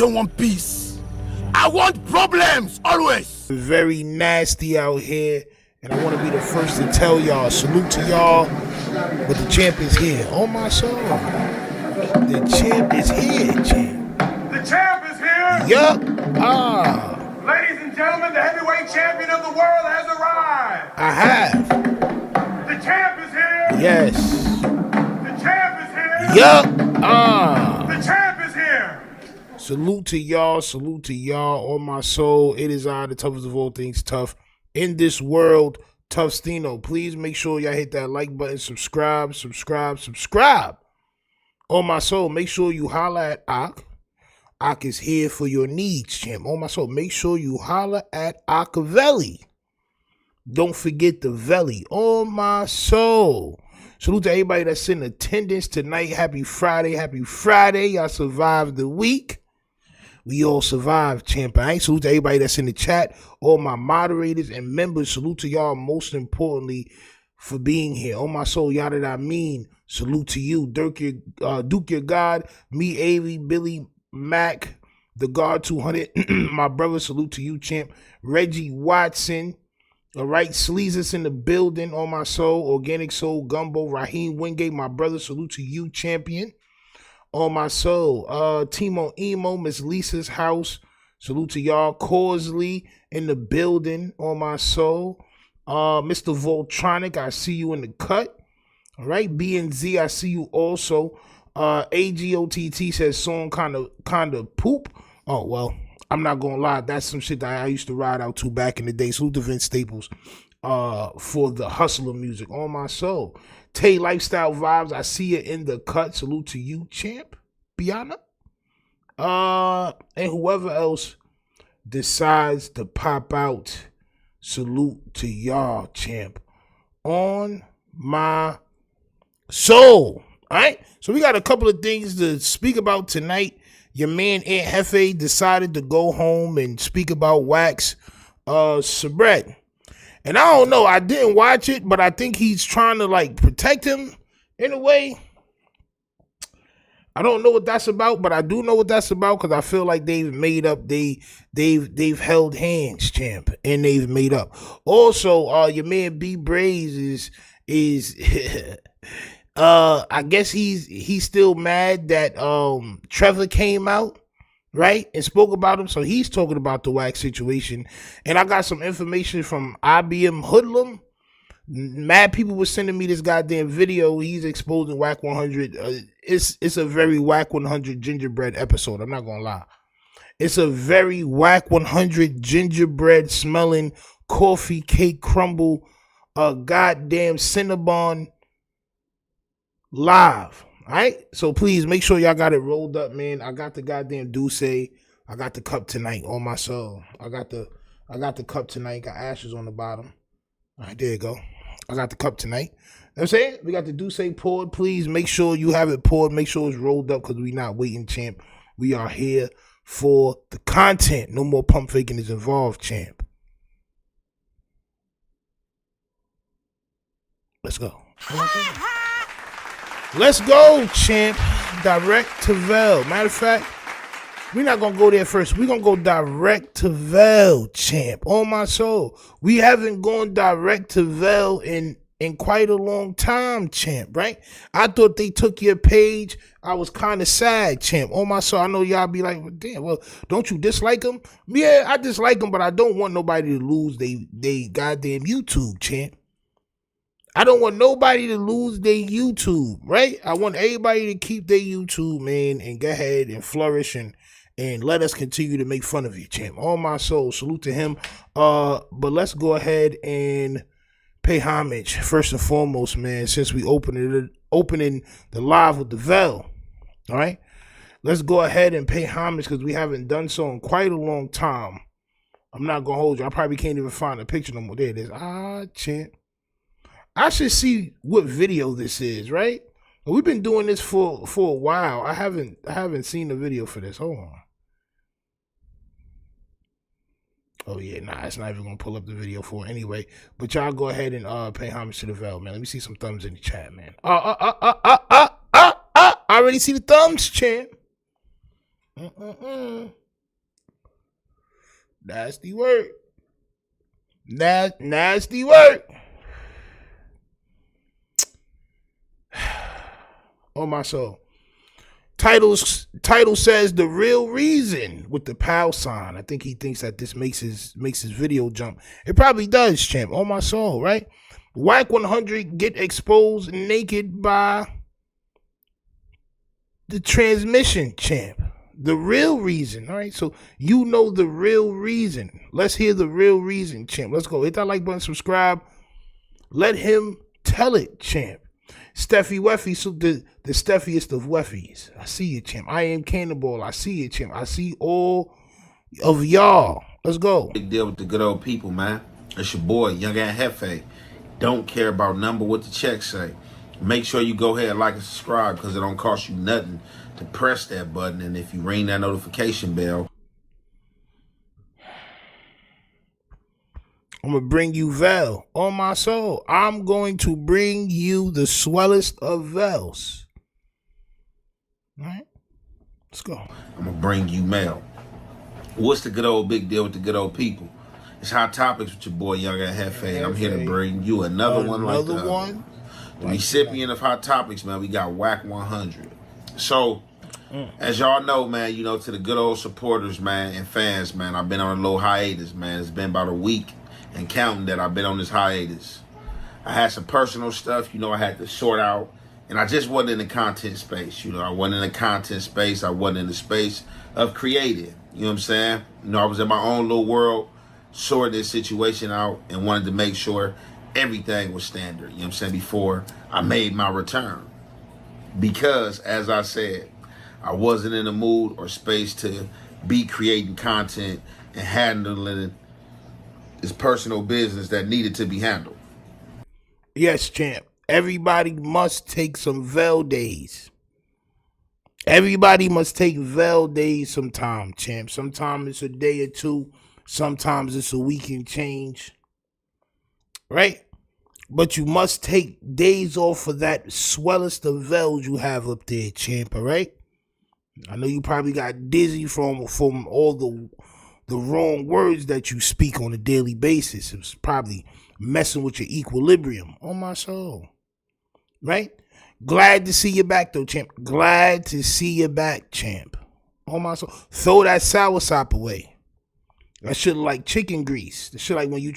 don't want peace. I want problems, always. Very nasty out here, and I want to be the first to tell y'all, salute to y'all, but the champ is here. Oh my soul. The champ is here, champ. The champ is here. Yup. Ladies and gentlemen, the heavyweight champion of the world has arrived. I have. The champ is here. Yes. The champ is here. Yup. The champ is here. Salute to y'all, on my soul. It is I, the toughest of all things tough in this world, Tough Stino. Please make sure y'all hit that like button, subscribe. On my soul, make sure you holler at Ak. Ak is here for your needs, champ. On my soul, make sure you holler at Akavelli. Don't forget the Velli. On my soul. Salute to everybody that's in attendance tonight. Happy Friday. Y'all survived the week. We all survived, champ. All right? Salute to everybody that's in the chat. All my moderators and members. Salute to y'all, most importantly, for being here. On my soul, y'all that I mean. Salute to you. Duke your God. Me, Avery, Billy, Mac, the God 200. My brother, salute to you, champ. Reggie Watson. All right, Sleezes in the building. On my soul. Organic Soul Gumbo. Raheem Wingate, my brother, salute to you, champion. On my soul. Timo Emo, Miss Lisa's house. Salute to y'all. Causley in the building. On my soul. Mr. Voltronic, I see you in the cut. All right, B&Z, I see you also. AGOTT says song kind of poop. Oh, well, I'm not going to lie. That's some shit that I used to ride out to back in the day. Salute to Vince Staples for the hustler music. On my soul. Tay Lifestyle Vibes, I see you in the cut. Salute to you, champ. Biana. And whoever else decides to pop out, salute to y'all, champ. On my soul. All right? So we got a couple of things to speak about tonight. Your man Aunt Jefe decided to go home and speak about Wack's Sabret. And I don't know, I didn't watch it, but I think he's trying to like protect him in a way. I don't know what that's about, but I do know what that's about because I feel like they've made up. They've held hands, champ, and they've made up. Also, your man B Braze is I guess he's still mad that Trevor came out, right, and spoke about him. So he's talking about the Wack situation. And I got some information from IBM Hoodlum. Mad people were sending me this goddamn video. He's exposing Wack 100. It's a very Wack 100 gingerbread episode. I'm not gonna lie. It's a very Wack 100 gingerbread smelling coffee cake crumble, goddamn Cinnabon live. All right, so please make sure y'all got it rolled up, man. I got the goddamn Douce. I got the cup tonight on my soul. I got the cup tonight. Got ashes on the bottom. All right, there you go. I got the cup tonight. You know what I'm saying? We got the Douce poured. Please make sure you have it poured. Make sure it's rolled up because we not waiting, champ. We are here for the content. No more pump faking is involved, champ. Let's go. Let's go, champ. Direct to Vel. Matter of fact, we're not going to go there first. We're going to go direct to Vel, champ. On my soul. We haven't gone direct to Vel in quite a long time, champ, right? I thought they took your page. I was kind of sad, champ. On my soul. I know y'all be like, well, damn, well, don't you dislike them? Yeah, I dislike them, but I don't want nobody to lose they goddamn YouTube, champ. I don't want nobody to lose their YouTube, right? I want everybody to keep their YouTube, man, and go ahead and flourish and let us continue to make fun of you, champ. On my soul, salute to him. But let's go ahead and pay homage first and foremost, man. Since we opening the live with the Vel, all right. Let's go ahead and pay homage because we haven't done so in quite a long time. I'm not gonna hold you. I probably can't even find a picture no more. There it is. Champ. I should see what video this is, right? We've been doing this for a while. I haven't seen the video for this. Hold on. Oh yeah, nah, it's not even gonna pull up the video for it anyway. But y'all go ahead and pay homage to the Vel, man. Let me see some thumbs in the chat, man. I already see the thumbs, champ. Nasty work. Nasty work. On my soul. Title says the real reason with the pound sign. I think he thinks that this makes his video jump. It probably does, champ. On my soul, right? Wack 100 get exposed naked by the transmission, champ. The real reason, all right? So you know the real reason. Let's hear the real reason, champ. Let's go. Hit that like button, subscribe. Let him tell it, champ. Steffi Weffy, so the steffiest of Weffies. I see you, champ. I am Cannonball. I see you, champ. I see all of y'all. Let's go. Big deal with the good old people, man. It's your boy, Young and Jefe. Don't care about number what the check say. Make sure you go ahead and like and subscribe because it don't cost you nothing to press that button. And if you ring that notification bell, I'm going to bring you Vel. On my soul. I'm going to bring you the swellest of Vels. All right. Let's go. I'm going to bring you mail. What's the good old big deal with the good old people? It's Hot Topics with your boy, Young and Jefe. And I'm here to bring you another one like the other. The recipient of Hot Topics, man, we got Wack 100. So, as y'all know, man, you know, to the good old supporters, man, and fans, man, I've been on a little hiatus, man. It's been about a week and counting that I've been on this hiatus. I had some personal stuff, you know, I had to sort out, and I just wasn't in the content space, you know. I wasn't in the content space. I wasn't in the space of creating, you know what I'm saying? You know, I was in my own little world, sorting this situation out, and wanted to make sure everything was standard, you know what I'm saying, before I made my return. Because, as I said, I wasn't in the mood or space to be creating content and handling this personal business that needed to be handled. Yes, champ. Everybody must take some Vel days. Everybody must take Vel days sometime, champ. Sometimes it's a day or two. Sometimes it's a week and change. Right? But you must take days off for that swellest of Vels you have up there, champ, all right? I know you probably got dizzy from all the wrong words that you speak on a daily basis. It was probably messing with your equilibrium. On my soul. Right? Glad to see you back, though, champ. Glad to see you back, champ. On my soul. Throw that soursop away. That shit like chicken grease. That shit like when y'all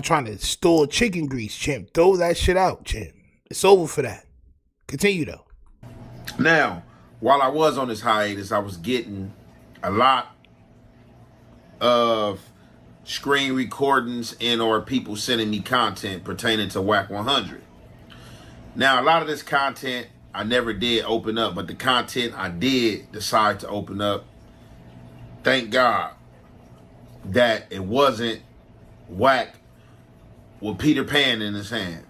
trying to store chicken grease, champ. Throw that shit out, champ. It's over for that. Continue, though. Now, while I was on this hiatus, I was getting a lot of screen recordings and or people sending me content pertaining to Wack 100. Now, a lot of this content I never did open up, but the content I did decide to open up, thank God that it wasn't Wack with Peter Pan in his hand.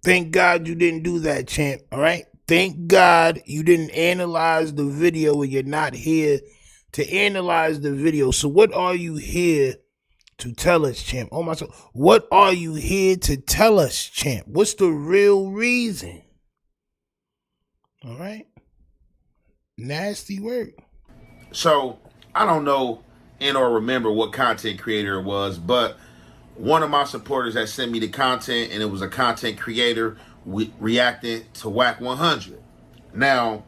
Thank God you didn't do that, champ, all right? Thank God you didn't analyze the video and you're not here to analyze the video. So what are you here to tell us, champ? Oh my soul. What are you here to tell us, champ? What's the real reason? All right? Nasty work. So, I don't know and or remember what content creator it was, but one of my supporters had sent me the content, and it was a content creator reacting to Wack 100. Now,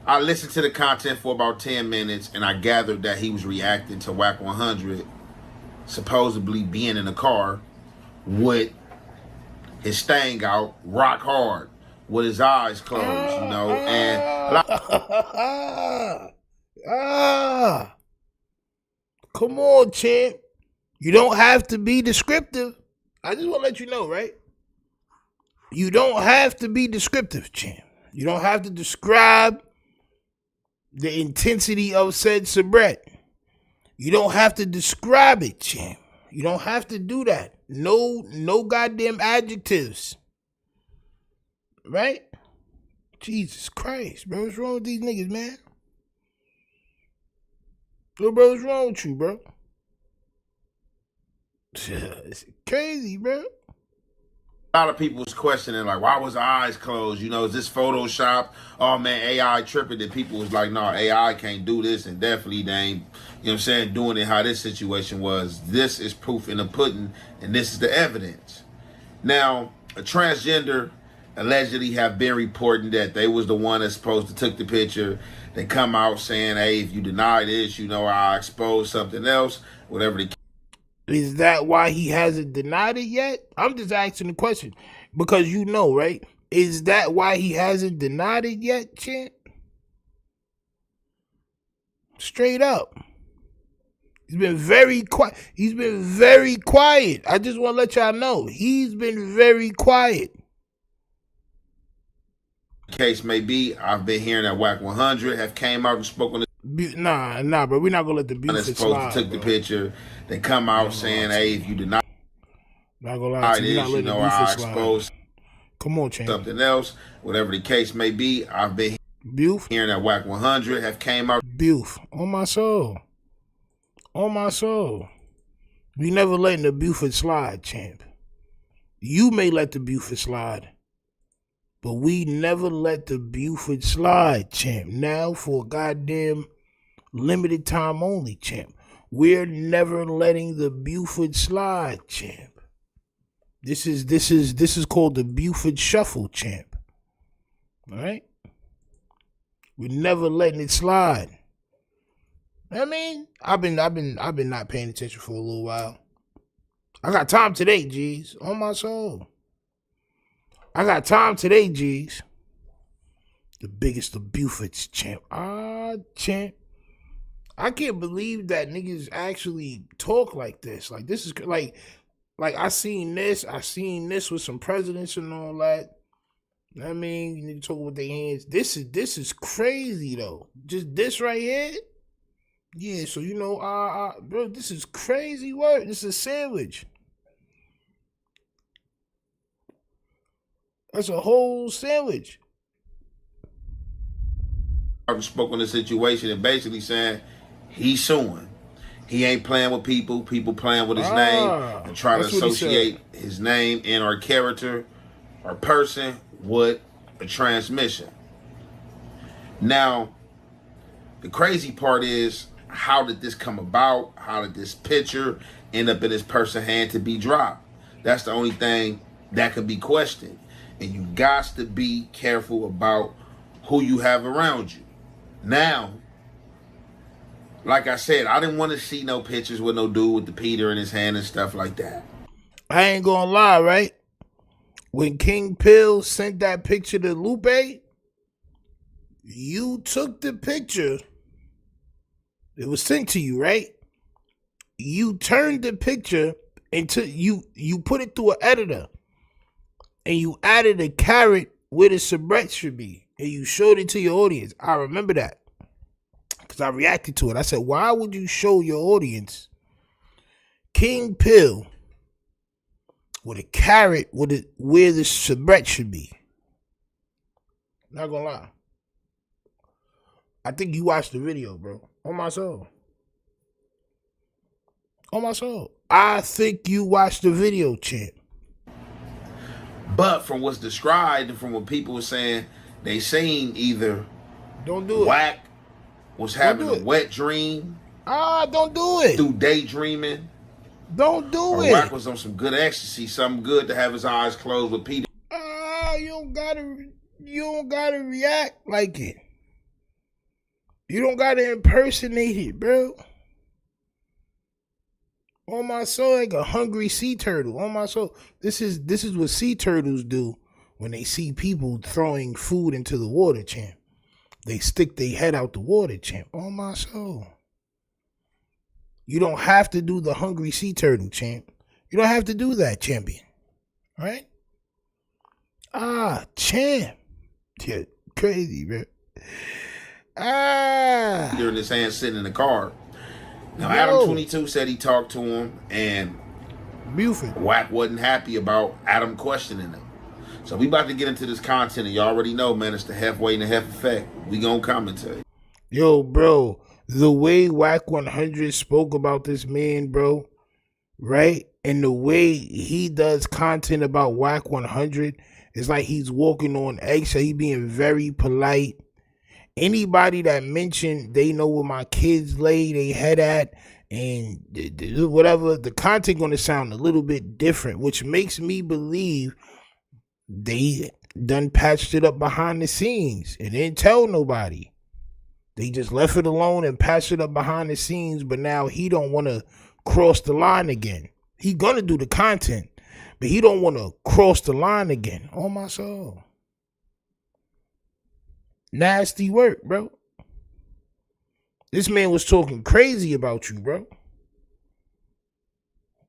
I listened to the content for about 10 minutes, and I gathered that he was reacting to Wack 100, supposedly being in a car with his thing out, rock hard, with his eyes closed, you know, and come on, champ. You don't have to be descriptive. I just want to let you know, right? You don't have to be descriptive, champ. You don't have to describe the intensity of said soubrette. You don't have to describe it, champ. You don't have to do that. No goddamn adjectives. Right? Jesus Christ, bro. What's wrong with these niggas, man? Bro, what's wrong with you, bro? It's crazy, bro. A lot of people was questioning, like, why was the eyes closed? You know, is this Photoshop? Oh, man, AI tripping. And people was like, no, AI can't do this. And definitely they ain't, you know what I'm saying, doing it how this situation was. This is proof in the pudding, and this is the evidence. Now, a transgender allegedly have been reporting that they was the one that's supposed to took the picture. They come out saying, hey, if you deny this, you know, I expose something else, whatever the. Is that why he hasn't denied it yet? I'm just asking the question because you know, right? Is that why he hasn't denied it yet, champ? Straight up. He's been very quiet. He's been very quiet. I just want to let y'all know. He's been very quiet. Case may be, I've been hearing that Wack 100 have came out and spoken. Nah, bro. We're not gonna let the Buford slide. Took the picture. They come out saying, "Hey, if you deny not gonna lie to you, this, you know, I expose come on, champ. Something else, whatever the case may be." I've been hearing that Wack 100 have came out. Buf, on my soul, on my soul. We never letting the Buford slide, champ. You may let the Buford slide. But we never let the Buford slide, champ. Now for a goddamn limited time only, champ. We're never letting the Buford slide, champ. This is called the Buford Shuffle, champ. All right? We're never letting it slide. I mean, I've been not paying attention for a little while. I got time today, G's. On my soul. I got time today, G's. The biggest of Bufords, champ. Champ. I can't believe that niggas actually talk like this. Like, this is like I seen this with some presidents and all that. I mean, you need to talk with their hands. This is crazy though. Just this right here. Yeah, so you know, bro, this is crazy work. This is a sandwich. That's a whole sandwich. I spoke on the situation and basically saying he's suing. He ain't playing with people. People playing with his name and trying to associate his name and or character or person with a transmission. Now, the crazy part is, how did this come about? How did this picture end up in this person's hand to be dropped? That's the only thing that could be questioned. And you got to be careful about who you have around you. Now, like I said, I didn't want to see no pictures with no dude with the Peter in his hand and stuff like that. I ain't gonna lie, right? When King Pill sent that picture to Lupe, you took the picture. It was sent to you, right? You turned the picture into, you put it through an editor. And you added a carrot where the soubrette should be. And you showed it to your audience. I remember that. Because I reacted to it. I said, why would you show your audience King Pill with a carrot with where the soubrette should be? Not gonna lie. I think you watched the video, bro. On my soul. On my soul. I think you watched the video, champ. But from what's described and from what people were saying, they seen either don't do it. Wack was having a wet dream. Don't do it. Through daydreaming. Don't do it. Wack was on some good ecstasy, something good to have his eyes closed with Peter. You don't gotta react like it. You don't gotta impersonate it, bro. On my soul, like a hungry sea turtle. On my soul. This is what sea turtles do when they see people throwing food into the water, champ. They stick their head out the water, champ. On my soul. You don't have to do the hungry sea turtle, champ. You don't have to do that, champion. All right? Champ. Yeah, crazy, bro. During his hand sitting in the car. Now, Adam 22 said he talked to him, and Buford. Wack wasn't happy about Adam questioning him. So we about to get into this content, and you already know, man, it's the halfway and the half effect. We gonna commentate. Yo, bro, the way Wack 100 spoke about this man, bro, right? And the way he does content about Wack 100 is like he's walking on eggshells. He being very polite. Anybody that mentioned they know where my kids lay they head at and whatever, the content going to sound a little bit different, which makes me believe they done patched it up behind the scenes and didn't tell nobody. They just left it alone and patched it up behind the scenes, but now he don't want to cross the line again. He gonna do the content, but he don't want to cross the line again. Oh my soul. Nasty work, bro. This man was talking crazy about you, bro.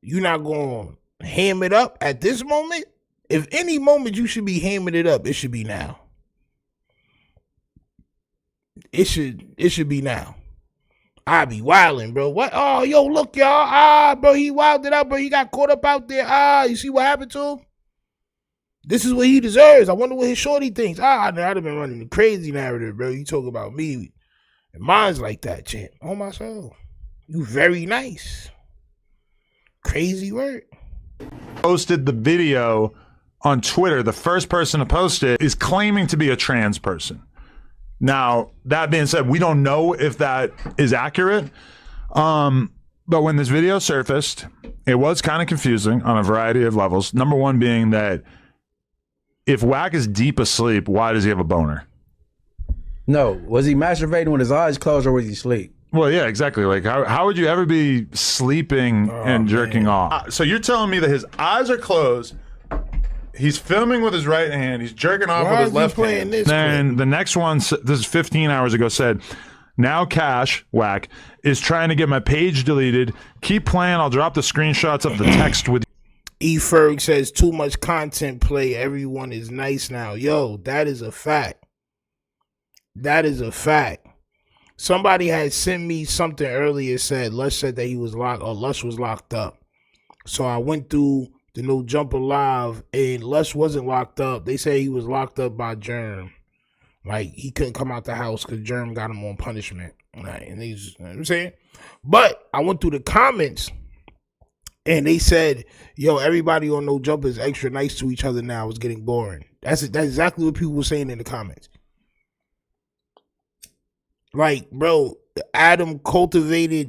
You not gonna ham it up at this moment? If any moment you should be hamming it up, it should be now. It should be now. I be wilding, bro. What? Oh, yo, look, y'all. Bro, he wilded out, bro. He got caught up out there. You see what happened to him? This is what he deserves. I wonder what his shorty thinks. I'd have been running the crazy narrative, bro. You talk about me. And mine's like that, champ. Oh, my soul. You very nice. Crazy work. Posted the video on Twitter. The first person to post it is claiming to be a trans person. Now, that being said, we don't know if that is accurate. But when this video surfaced, it was kind of confusing on a variety of levels. Number one being that if Wack is deep asleep, why does he have a boner? No. Was he masturbating with his eyes closed or was he asleep? Well, yeah, exactly. Like, how would you ever be sleeping and jerking off? So you're telling me that his eyes are closed, he's filming with his right hand, he's jerking off with his left hand. Then the next one, this is 15 hours ago, said, now Cash, Wack, is trying to get my page deleted. Keep playing. I'll drop the screenshots of the text with E. Ferg says, too much content play. Everyone is nice now. Yo, that is a fact. That is a fact. Somebody had sent me something earlier, said Lush said that he was locked, or Lush was locked up. So I went through the No Jumper Live, and Lush wasn't locked up. They say he was locked up by Germ. Like, he couldn't come out the house because Germ got him on punishment. Right? And he's, you know what I'm saying? But I went through the comments, and they said, yo, everybody on No Jumper is extra nice to each other now. It's getting boring. That's exactly what people were saying in the comments. Like, bro, Adam cultivated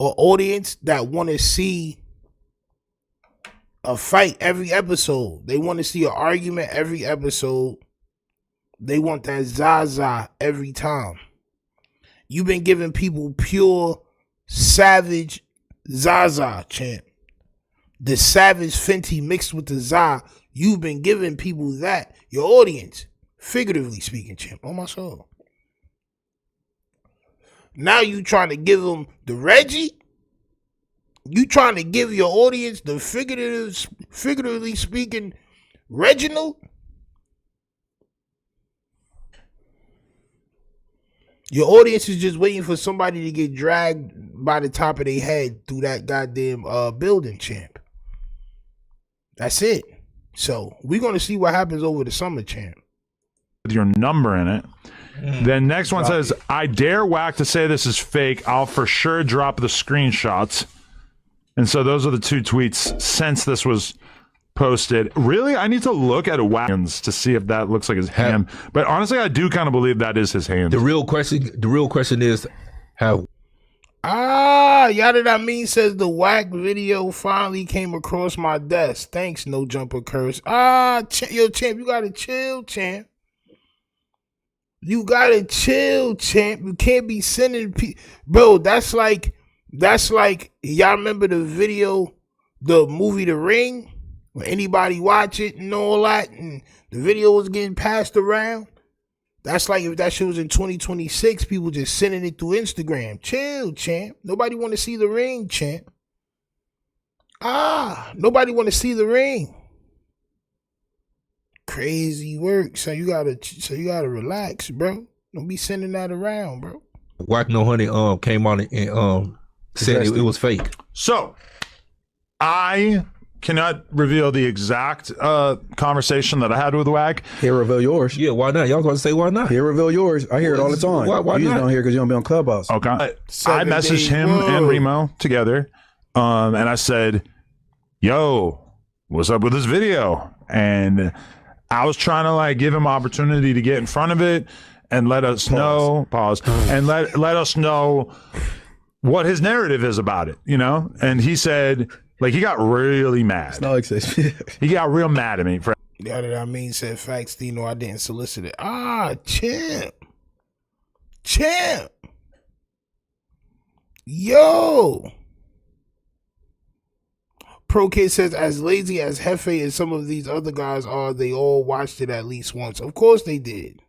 an audience that want to see a fight every episode. They want to see an argument every episode. They want that Zaza every time. You've been giving people pure, savage Zaza, champ. The savage Fenty mixed with the Za. You've been giving people that. Your audience, figuratively speaking, champ. On my soul. Now you trying to give them the Reggie? You trying to give your audience the figuratively speaking Reginald? Your audience is just waiting for somebody to get dragged by the top of their head through that goddamn building, champ. That's it. So we're going to see what happens over the summer, champ. with your number in it. Then next one says, I dare Wack to say this is fake. I'll for sure drop the screenshots. And so those are the two tweets since this was posted. Really, I need to look at Wack's to see if that looks like his hand. But honestly, I do kind of believe that is his hand. The real question is how. Yada that mean says the Wack video finally came across my desk. Thanks, No Jumper Curse. Yo, champ, you gotta chill, champ. You gotta chill, champ. You can't be sending people. Bro, that's like, y'all remember the video, the movie The Ring? When anybody watch it and all that, and the video was getting passed around? That's like if that shit was in 2026, people just sending it through Instagram. Chill, champ. Nobody want to see The Ring, champ. Nobody want to see The Ring. Crazy work. So you gotta relax, bro. Don't be sending that around, bro. Wack No Honey came on and said it was fake. So I cannot reveal the exact conversation that I had with Wack. Here, reveal yours. Yeah, why not? Y'all gonna say why not? Here, reveal yours. I hear it all the time. Why you just not? don't hear because you don't be on Clubhouse. Okay. I messaged him and Remo together, and I said, yo, what's up with this video? And I was trying to like give him opportunity to get in front of it and let us know, and let us know what his narrative is about it, you know? And he said, like, he got really mad. No, he got real mad at me. Yeah, that I mean, said facts, Dino, I didn't solicit it. Champ. Yo. Pro Kid says, as lazy as Jefe and some of these other guys are, they all watched it at least once. Of course they did.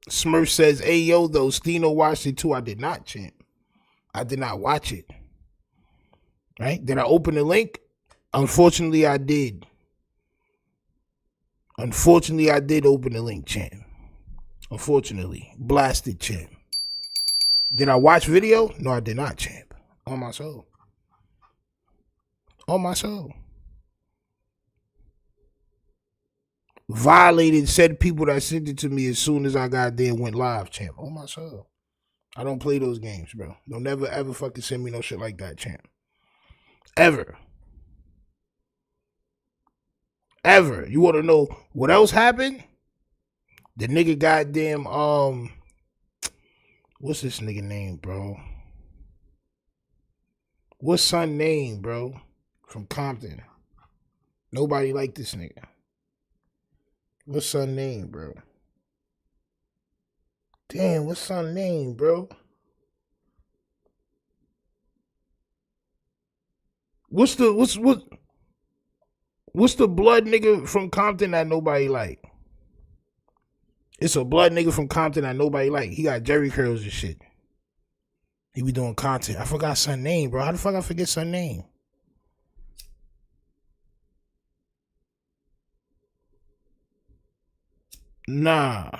Smurf says, hey, yo, though, Stino watched it too. I did not, champ. I did not watch it. Right? Did I open the link? Unfortunately, I did. Unfortunately, I did open the link, champ. Unfortunately. Blasted, champ. Did I watch video? No, I did not, champ. On my soul. Violated said people that sent it to me as soon as I got there and went live, champ. On my soul. I don't play those games, bro. Don't never ever fucking send me no shit like that, champ. Ever. You want to know what else happened? The nigga goddamn, what's this nigga name, bro? What's son name, bro? From Compton. Nobody like this nigga. What's son name, bro? Damn, what's son name, bro? What's the blood nigga from Compton that nobody like? It's a blood nigga from Compton that nobody like. He got Jerry curls and shit. He be doing content. I forgot son name, bro. How the fuck I forget son name? Nah.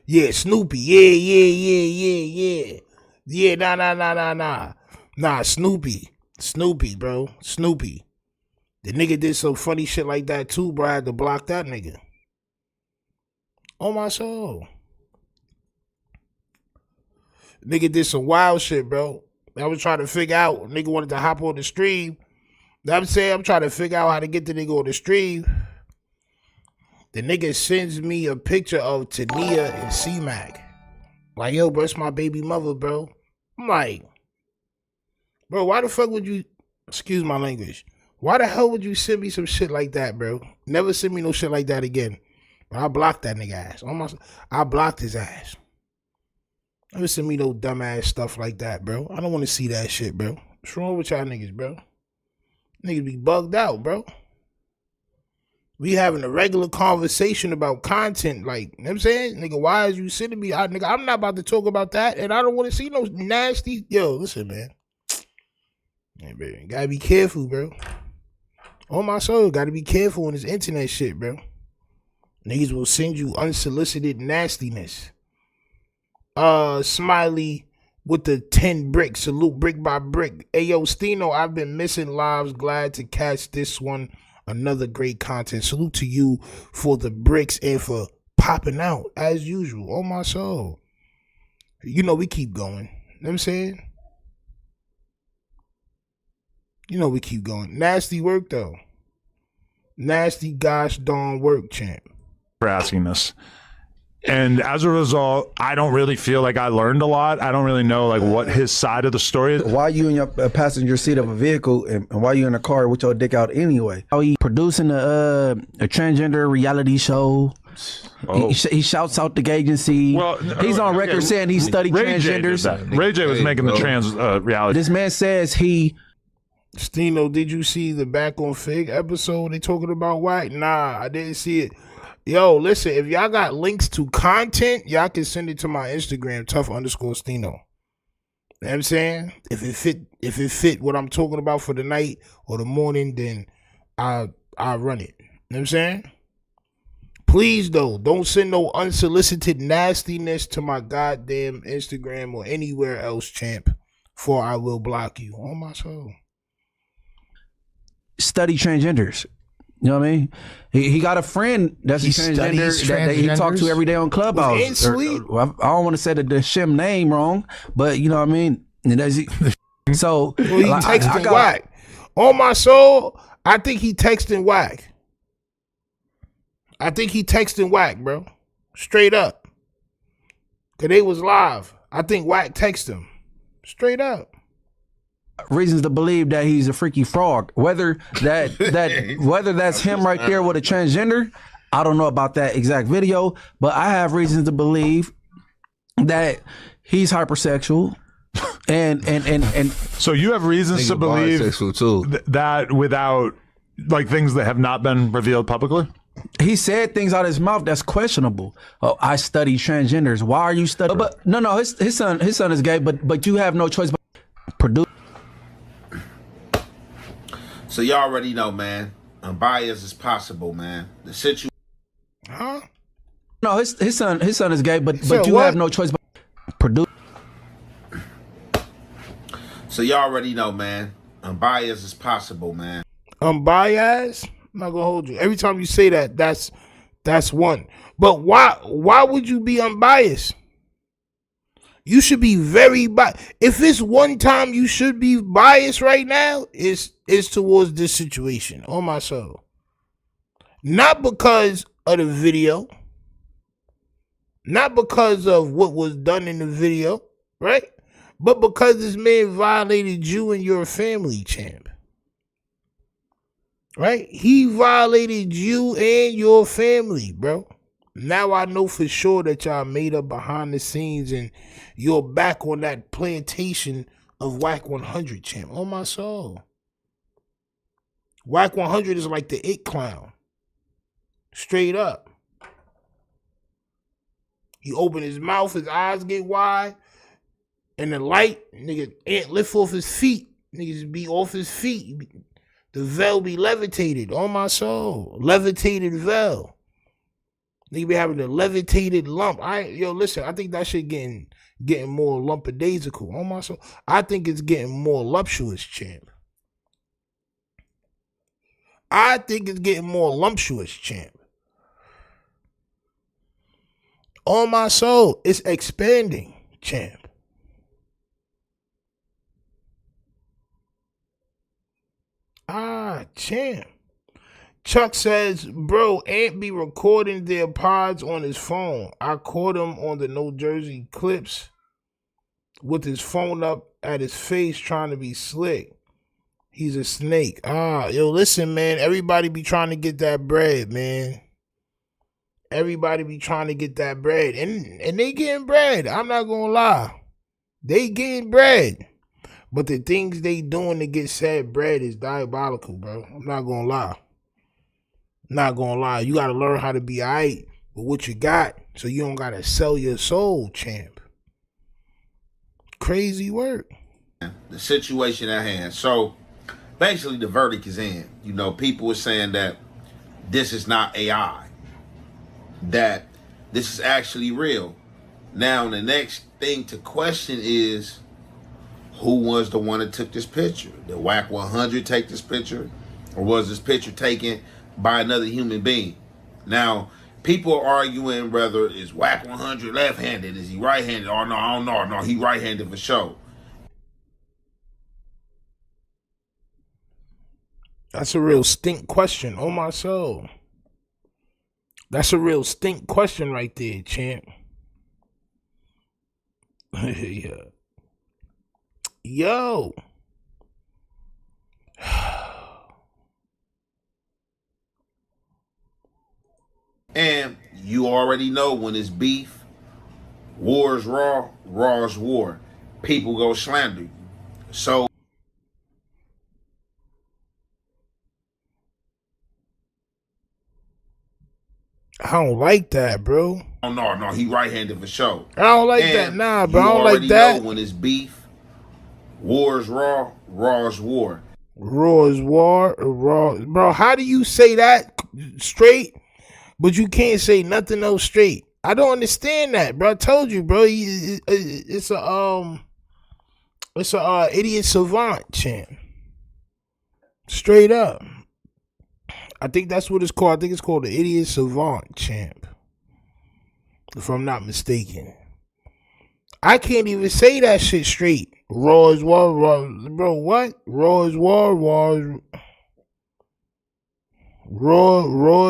Yeah, Snoopy. Yeah. Yeah, nah. Nah, Snoopy, bro. Snoopy. The nigga did some funny shit like that too, bro. I had to block that nigga. On my soul. Nigga did some wild shit, bro. I was trying to figure out. Nigga wanted to hop on the stream. I'm trying to figure out how to get the nigga on the stream. The nigga sends me a picture of Tania and C-Mac. Like, yo, bro, it's my baby mother, bro. I'm like, bro, why the fuck would you, excuse my language, why the hell would you send me some shit like that, bro? Never send me no shit like that again. But I blocked that nigga ass. I blocked his ass. Never send me no dumbass stuff like that, bro. I don't want to see that shit, bro. What's wrong with y'all niggas, bro? Niggas be bugged out, bro. We having a regular conversation about content, like, you know what I'm saying? Nigga, why is you sending me? Nigga, I'm not about to talk about that, and I don't want to see no nasty. Yo, listen, man. Hey, baby, gotta be careful, bro. On my soul, gotta be careful on this internet shit, bro. Niggas will send you unsolicited nastiness. Smiley with the 10 bricks. Salute brick by brick. Hey, yo, Stino, I've been missing lives. Glad to catch this one. Another great content. Salute to you for the bricks and for popping out as usual. On my soul. You know we keep going. You know what I'm saying? You know we keep going. Nasty work though. Nasty gosh darn work, champ. For asking this. And as a result, I don't really feel like I learned a lot. I don't really know like what his side of the story is. Why you in your passenger seat of a vehicle and why you in a car with your dick out anyway? How he producing a transgender reality show? Oh. He shouts out the agency. Well, he's on record saying he studied transgenders. Ray J was making the trans reality. This man says he. Stino, did you see the Back on Fig episode? They talking about Wack? Nah, I didn't see it. Yo, listen, if y'all got links to content, y'all can send it to my Instagram, tough_Stino. You know what I'm saying? If it fit what I'm talking about for the night or the morning, then I'll run it. You know what I'm saying? Please, though, don't send no unsolicited nastiness to my goddamn Instagram or anywhere else, champ, for I will block you. On my soul. Study transgenders. You know what I mean? He got a friend that's a transgender that he talks to every day on Clubhouse. I don't want to say the shim name wrong, but you know what I mean? And So well, he texting Wack. On my soul, I think he texting Wack. I think he texting Wack, bro. Straight up. Cause they was live. I think Wack texted him. Straight up. Reasons to believe that he's a freaky frog. Whether that's him right there with a transgender, I don't know about that exact video, but I have reasons to believe that he's hypersexual. And so you have reasons to believe that without like things that have not been revealed publicly? He said things out of his mouth that's questionable. Oh, I study transgenders. Why are you studying? But no, his son is gay, but you have no choice but produce. So you already know, man. Unbiased as possible, man. The situation. Huh? No, his son is gay, but you have no choice but produce. So you already know, man. Unbiased as possible, man. Unbiased? I'm not gonna hold you. Every time you say that, that's one. But why would you be unbiased? You should be very biased. If it's one time you should be biased right now, it's towards this situation. On my soul. Not because of the video. Not because of what was done in the video, right? But because this man violated you and your family, champ. Right? He violated you and your family, bro. Now I know for sure that y'all made up behind the scenes and you're back on that plantation of Wack 100, champ. On my soul. Wack 100 is like the it clown. Straight up. He opened his mouth, his eyes get wide, and the light, nigga, ain't lift off his feet. Niggas be off his feet. The veil be levitated. On my soul. Levitated veil. Nigga be having the levitated lump. Listen, I think that shit getting more lumpadaisical. On my soul. I think it's getting more lumptuous, champ. I think it's getting more lumptuous, champ. On my soul. It's expanding, champ. Champ. Chuck says, bro, Ant be recording their pods on his phone. I caught him on the No Jersey clips with his phone up at his face trying to be slick. He's a snake. Listen, man. Everybody be trying to get that bread, man. Everybody be trying to get that bread. And they getting bread. I'm not going to lie. They getting bread. But the things they doing to get said bread is diabolical, bro. I'm not going to lie. Not going to lie. You got to learn how to be all right with what you got so you don't got to sell your soul, champ. Crazy work. The situation at hand. So, basically, the verdict is in. You know, people were saying that this is not AI. That this is actually real. Now, the next thing to question is, who was the one that took this picture? Did Wack 100 take this picture? Or was this picture taken by another human being? Now, people are arguing whether is Wack 100 left-handed, is he right-handed? Oh, no, I don't know. No, he right-handed for sure. That's a real stink question. Oh, my soul. That's a real stink question right there, champ. Yeah. Yo. And you already know when it's beef, war is raw, raw is war. People go slander you. So I don't like that, bro. oh no, he right-handed for sure. I don't like that, nah, bro. I don't like that. You know when it's beef, war is raw, raw is war. Raw is war, raw. Bro, how do you say that straight, but you can't say nothing else straight? I don't understand that, bro. I told you, bro. It's a idiot savant, champ. Straight up. I think that's what it's called. I think it's called the idiot savant, champ. If I'm not mistaken. I can't even say that shit straight. Raw is war, bro. What? Raw is war, raw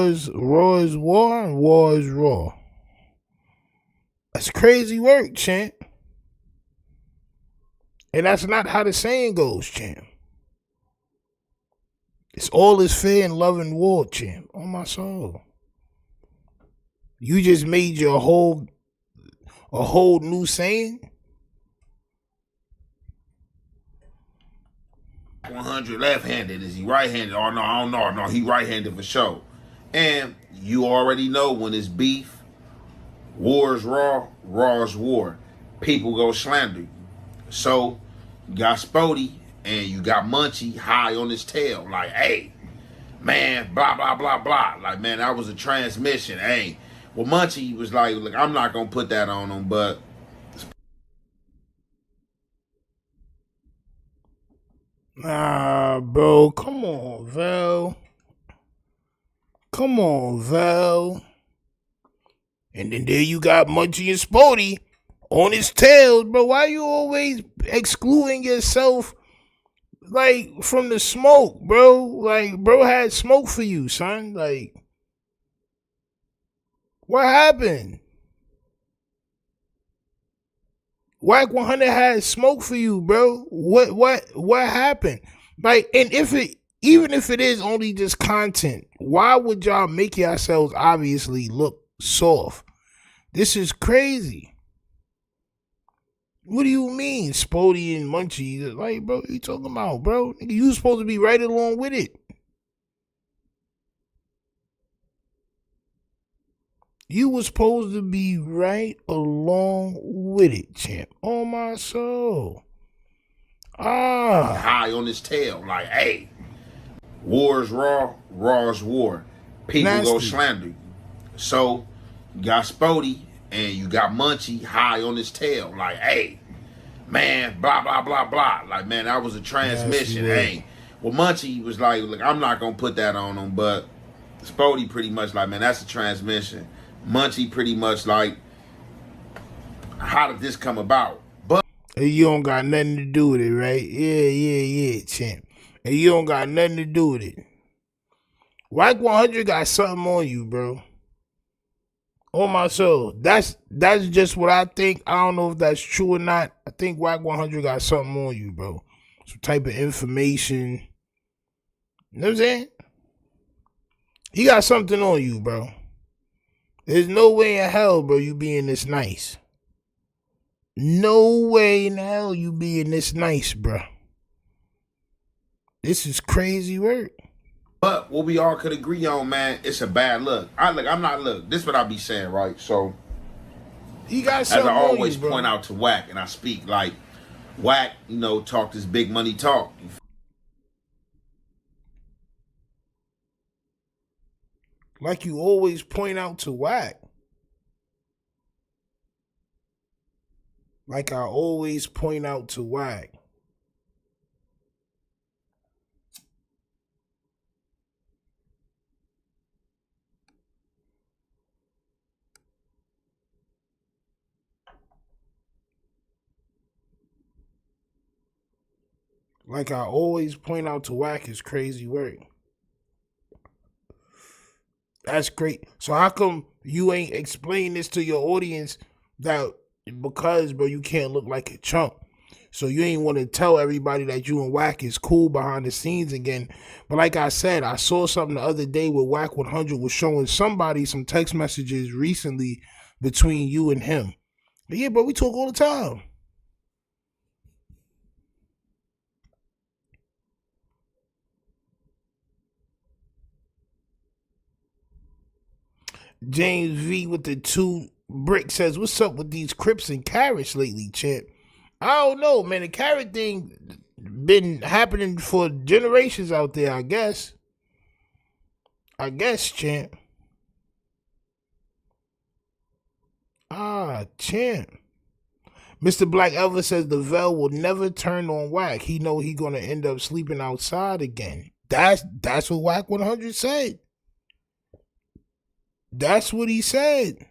is war, war is raw. That's crazy work, champ. And that's not how the saying goes, champ. It's all is fair in love and war, champ. On my soul. You just made your a whole new saying. 100 left-handed. Is he right-handed? Oh no, I don't know. No, he right-handed for sure. And you already know when it's beef, war is raw, raw is war. People go slander you. So you got Spody and you got Munchie high on his tail. Like, hey, man, blah, blah, blah, blah. Like, man, that was a transmission. Hey. Well, Munchie was like, look, I'm not going to put that on him, but... Nah, bro, come on, Val. Come on, Val. And then there you got Munchie and Spody on his tail, bro. Why you always excluding yourself, like, from the smoke, bro? Like, bro had smoke for you, son. Like, what happened? Wack 100 had smoke for you, bro. What happened? Like, and even if it is only just content, why would y'all make yourselves obviously look soft? This is crazy. What do you mean, Spody and Munchie? Like, bro, what you talking about, bro? You supposed to be right along with it. You was supposed to be right along with it, champ. Oh, my soul. High on his tail. Like, hey, war is raw, raw is war. People go slander you. So you got Spody and you got Munchie high on his tail. Like, hey, man, blah, blah, blah, blah. Like, man, that was a transmission. Hey. Well, Munchie was like, look, I'm not going to put that on him, but Spody pretty much like, man, that's a transmission. Munchie pretty much like, how did this come about? But you don't got nothing to do with it, right? Yeah, champ. And you don't got nothing to do with it. Wack 100 got something on you, bro. On my soul. That's just what I think. I don't know if that's true or not. I think Wack 100 got something on you, bro. Some type of information. You know what I'm saying? He got something on you, bro. There's no way in hell, bro, you being this nice. No way in hell you being this nice, bro. This is crazy work. But what we all could agree on, man, it's a bad look. This is what I be saying, right? So, he got something as I always on you, point out to Wack, and I speak like, Wack, talk this big money talk. Like you always point out to Wack. Like I always point out to Wack. Like I always point out to Wack is crazy work. That's great. So how come you ain't explain this to your audience that because, bro, you can't look like a chump. So you ain't want to tell everybody that you and Wack is cool behind the scenes again. But like I said, I saw something the other day where Wack 100 was showing somebody some text messages recently between you and him. But yeah, bro, we talk all the time. James V with the 2 brick says, what's up with these Crips and carrots lately, champ? I don't know, man. The carrot thing been happening for generations out there, I guess. Champ. Champ. Mr. Black Elvis says the Vel will never turn on Wack. He know he gonna end up sleeping outside again. That's what Wack 100 said. That's what he said.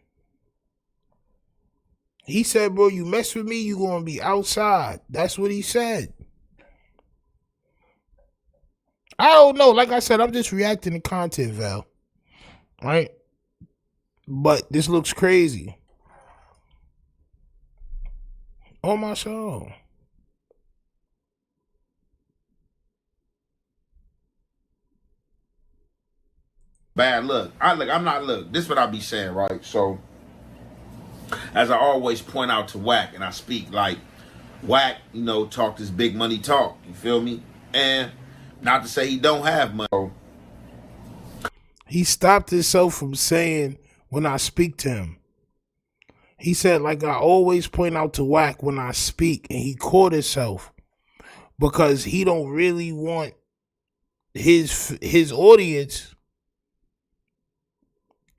He said, bro, you mess with me, you gonna be outside. That's what he said. I don't know. Like I said, I'm just reacting to content, Val. Right? But this looks crazy. On my show. Bad look. This is what I be saying, right? So, as I always point out to Wack, and I speak like Wack, talk this big money talk. You feel me? And not to say he don't have money. He stopped himself from saying when I speak to him. He said, like I always point out to Wack when I speak, and he caught himself because he don't really want his audience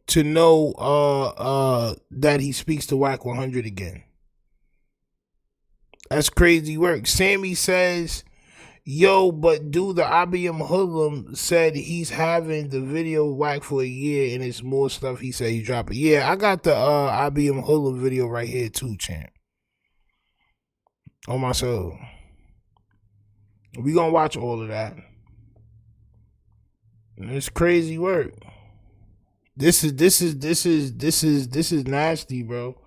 to know that he speaks to Wack 100 again. That's crazy work. Sammy says, yo, but dude, the IBM Hoodlum said he's having the video Wack for a year and it's more stuff he said he dropping. Yeah, I got the IBM Hoodlum video right here too, champ. On my soul. We gonna watch all of that. And it's crazy work. This is nasty, bro.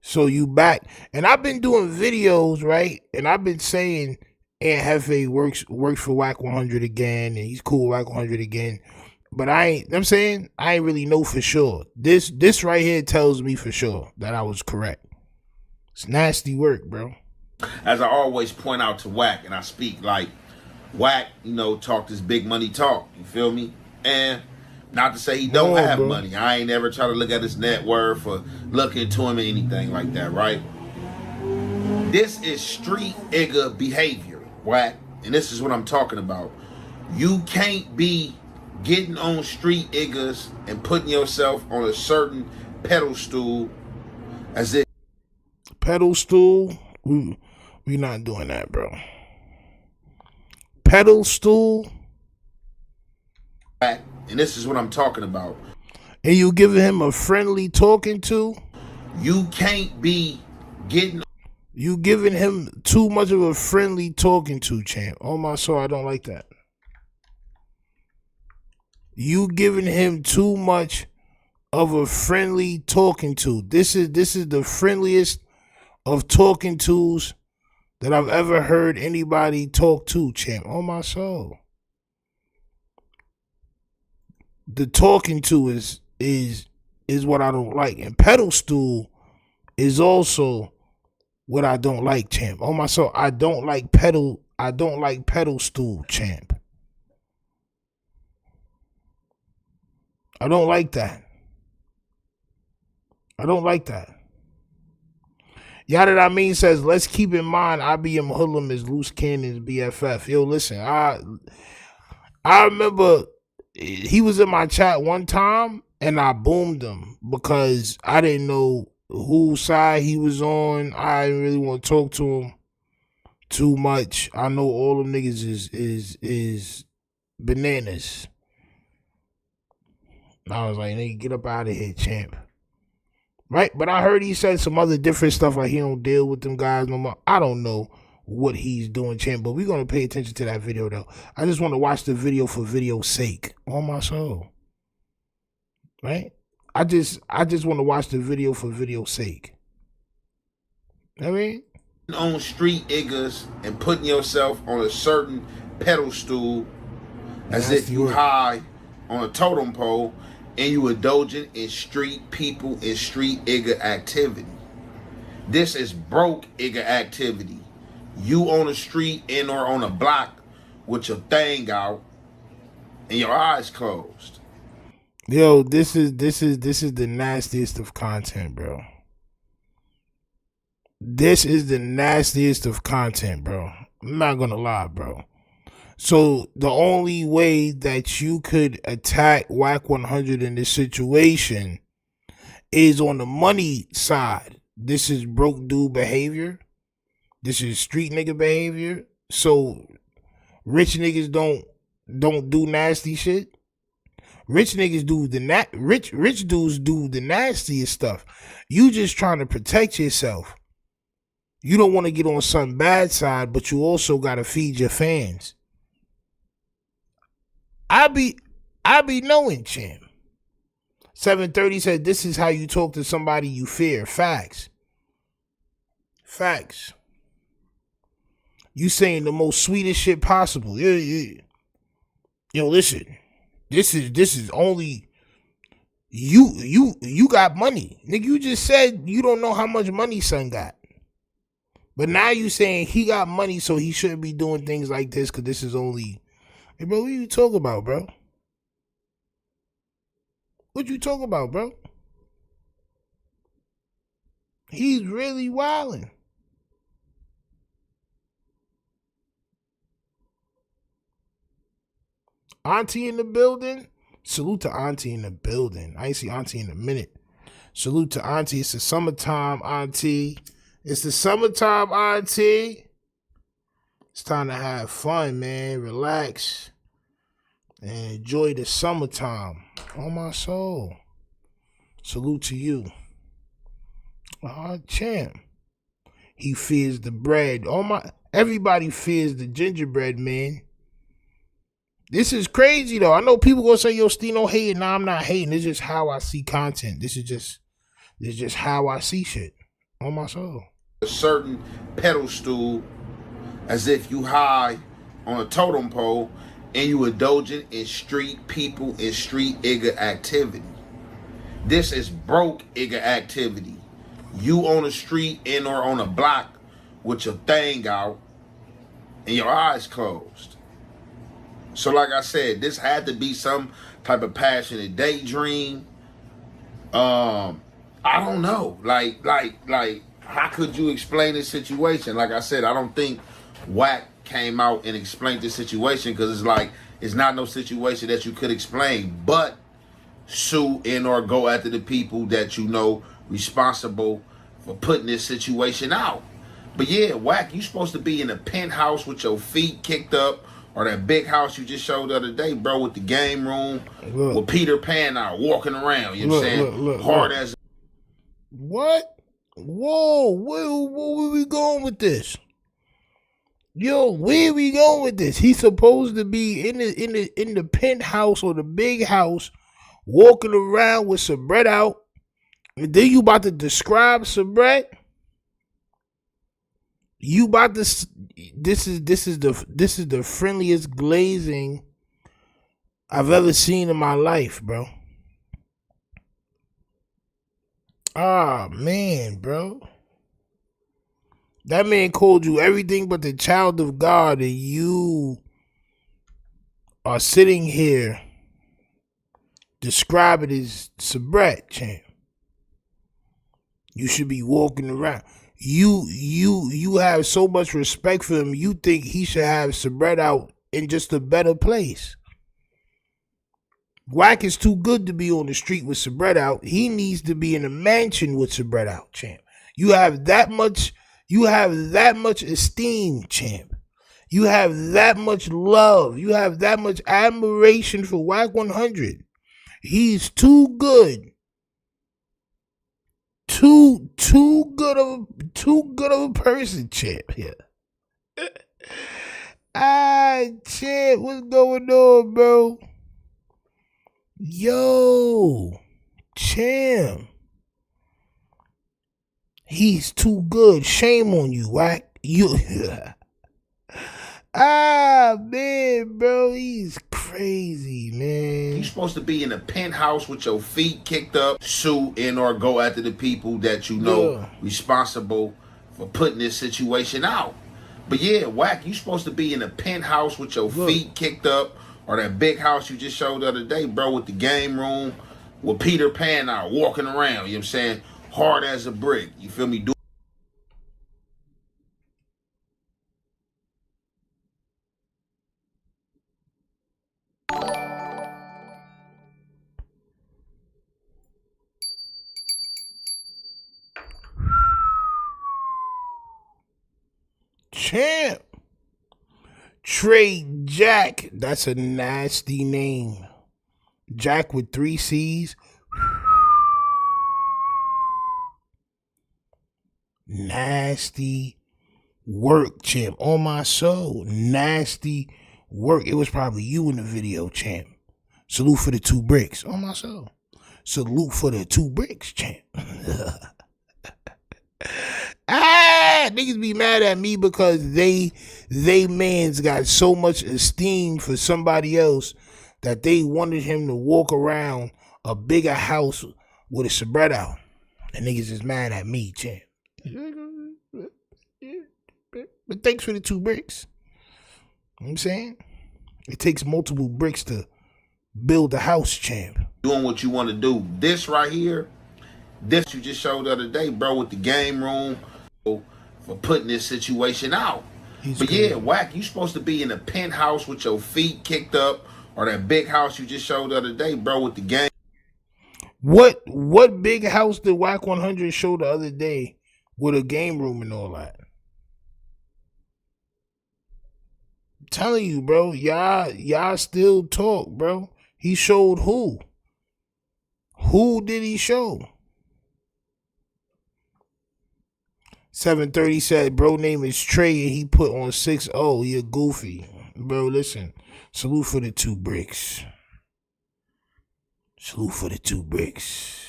So you back. And I've been doing videos, right? And I've been saying Jefe works for Wack 100 again, and he's cool with Wack 100 again. But I ain't really know for sure. This right here tells me for sure that I was correct. It's nasty work, bro. As I always point out to Wack, and I speak like Wack, talk this big money talk. You feel me? And not to say he don't have money. I ain't never try to look at his net worth or look into him or anything like that, right? This is street nigga behavior, Wack. And this is what I'm talking about. You can't be getting on street niggas and putting yourself on a certain pedestal as if... Pedestal? We not doing that, bro. Pedestal? Wack. And this is what I'm talking about. And you giving him a friendly talking to? You can't be getting... You giving him too much of a friendly talking to, champ. Oh my soul, I don't like that. You giving him too much of a friendly talking to. This is the friendliest of talking tos that I've ever heard anybody talk to, champ. Oh my soul. The talking to is what I don't like, and pedestal is also what I don't like, champ. Oh my soul, I don't like pedestal, champ. I don't like that. I don't like that. Yada that mean says, let's keep in mind IBM Hoodlum is Loose Cannon's BFF. Yo, listen, I remember he was in my chat one time and I boomed him because I didn't know whose side he was on. I didn't really want to talk to him too much. I know all them niggas is bananas. And I was like, nigga, get up out of here, champ. Right? But I heard he said some other different stuff like he don't deal with them guys no more. I don't know what he's doing, champ, but we're going to pay attention to that video, though. I just want to watch the video for video's sake. On my soul. Right? I just want to watch the video for video's sake. I mean? On street niggas and putting yourself on a certain pedestal as if you high on a totem pole and you indulging in street people and street nigga activity. This is broke nigga activity. You on the street and or on a block with your thing out and your eyes closed. Yo, this is the nastiest of content, bro. This is the nastiest of content, bro. I'm not gonna lie, bro. So the only way that you could attack Wack 100 in this situation is on the money side. This is broke dude behavior. This is street nigga behavior. So rich niggas don't do nasty shit. Rich niggas do rich dudes do the nastiest stuff. You just trying to protect yourself. You don't want to get on some bad side, but you also gotta feed your fans. I be knowing, champ. 730 said, this is how you talk to somebody you fear. Facts. Facts. You saying the most sweetest shit possible. Yeah. Yo, listen. This is only you got money. Nigga, you just said you don't know how much money son got. But now you saying he got money, so he shouldn't be doing things like this because this is only... Hey, bro, what you talking about, bro? What you talking about, bro? He's really wilding. Auntie in the building? Salute to Auntie in the building. I ain't see Auntie in a minute. Salute to Auntie. It's the summertime, Auntie. It's the summertime, Auntie. It's time to have fun, man. Relax. And enjoy the summertime. On my soul. Salute to you. Champ. He fears the bread. Everybody fears the gingerbread, man. This is crazy, though. I know people gonna say, yo, Stino hating. Nah, I'm not hating. It's just how I see content. This is just how I see shit. On my soul. A certain pedestal, as if you high on a totem pole and you indulging in street people and street igga activity. This is broke igga activity. You on the street and or on a block with your thing out and your eyes closed. So like I said, this had to be some type of passionate daydream. I don't know. Like how could you explain this situation? Like I said, I don't think Wack came out and explained this situation because it's like, it's not no situation that you could explain, but sue in or go after the people that you know responsible for putting this situation out. But yeah, Wack, you supposed to be in a penthouse with your feet kicked up, or that big house you just showed the other day, bro, with the game room, with Peter Pan out walking around, you know what I'm saying? Hard as... What? Whoa, where we going with this? Yo, where we going with this? He's supposed to be in the penthouse or the big house, walking around with some bread out. And then you about to describe some bread? You about to... This is the friendliest glazing I've ever seen in my life, bro. Ah, man, bro. That man called you everything but the child of God, and you are sitting here describing it as Sabrat, champ. You should be walking around. You have so much respect for him, you think he should have Sabrat out in just a better place. Wack is too good to be on the street with Sabret out. He needs to be in a mansion with Sabret out, champ. You have that much esteem, champ. You have that much love. You have that much admiration for Wack 100. He's too good. Too good of a person, champ. Yeah. Champ, what's going on, bro? Yo, champ. He's too good. Shame on you, Wack. You man, bro, he's crazy, man. You're supposed to be in a penthouse with your feet kicked up, sue in or go after the people that you know responsible for putting this situation out. But yeah, Wack, you're supposed to be in a penthouse with your feet kicked up, or that big house you just showed the other day, bro, with the game room, with Peter Pan out walking around, you know what I'm saying? Hard as a brick. You feel me? Champ. Trey Jack. That's a nasty name. Jack with 3 C's. Nasty work, champ. On my soul. Nasty work. It was probably you in the video, champ. Salute for the 2 bricks. On my soul. Salute for the 2 bricks, champ. Niggas be mad at me because they mans got so much esteem for somebody else that they wanted him to walk around a bigger house with a spread out. And niggas is mad at me, champ. But thanks for the 2 bricks. You know what I'm saying? It takes multiple bricks to build a house, champ. Doing what you want to do. This right here, this you just showed the other day, bro, with the game room for putting this situation out. But yeah, Wack, you supposed to be in a penthouse with your feet kicked up, or that big house you just showed the other day, bro, with the game. What big house did Wack 100 show the other day with a game room and all that? I'm telling you, bro, y'all still talk, bro. He showed who? Who did he show? 730 said, bro name is Trey and he put on 6-0. He a goofy. Bro, listen. Salute for the 2 bricks. Salute for the 2 bricks.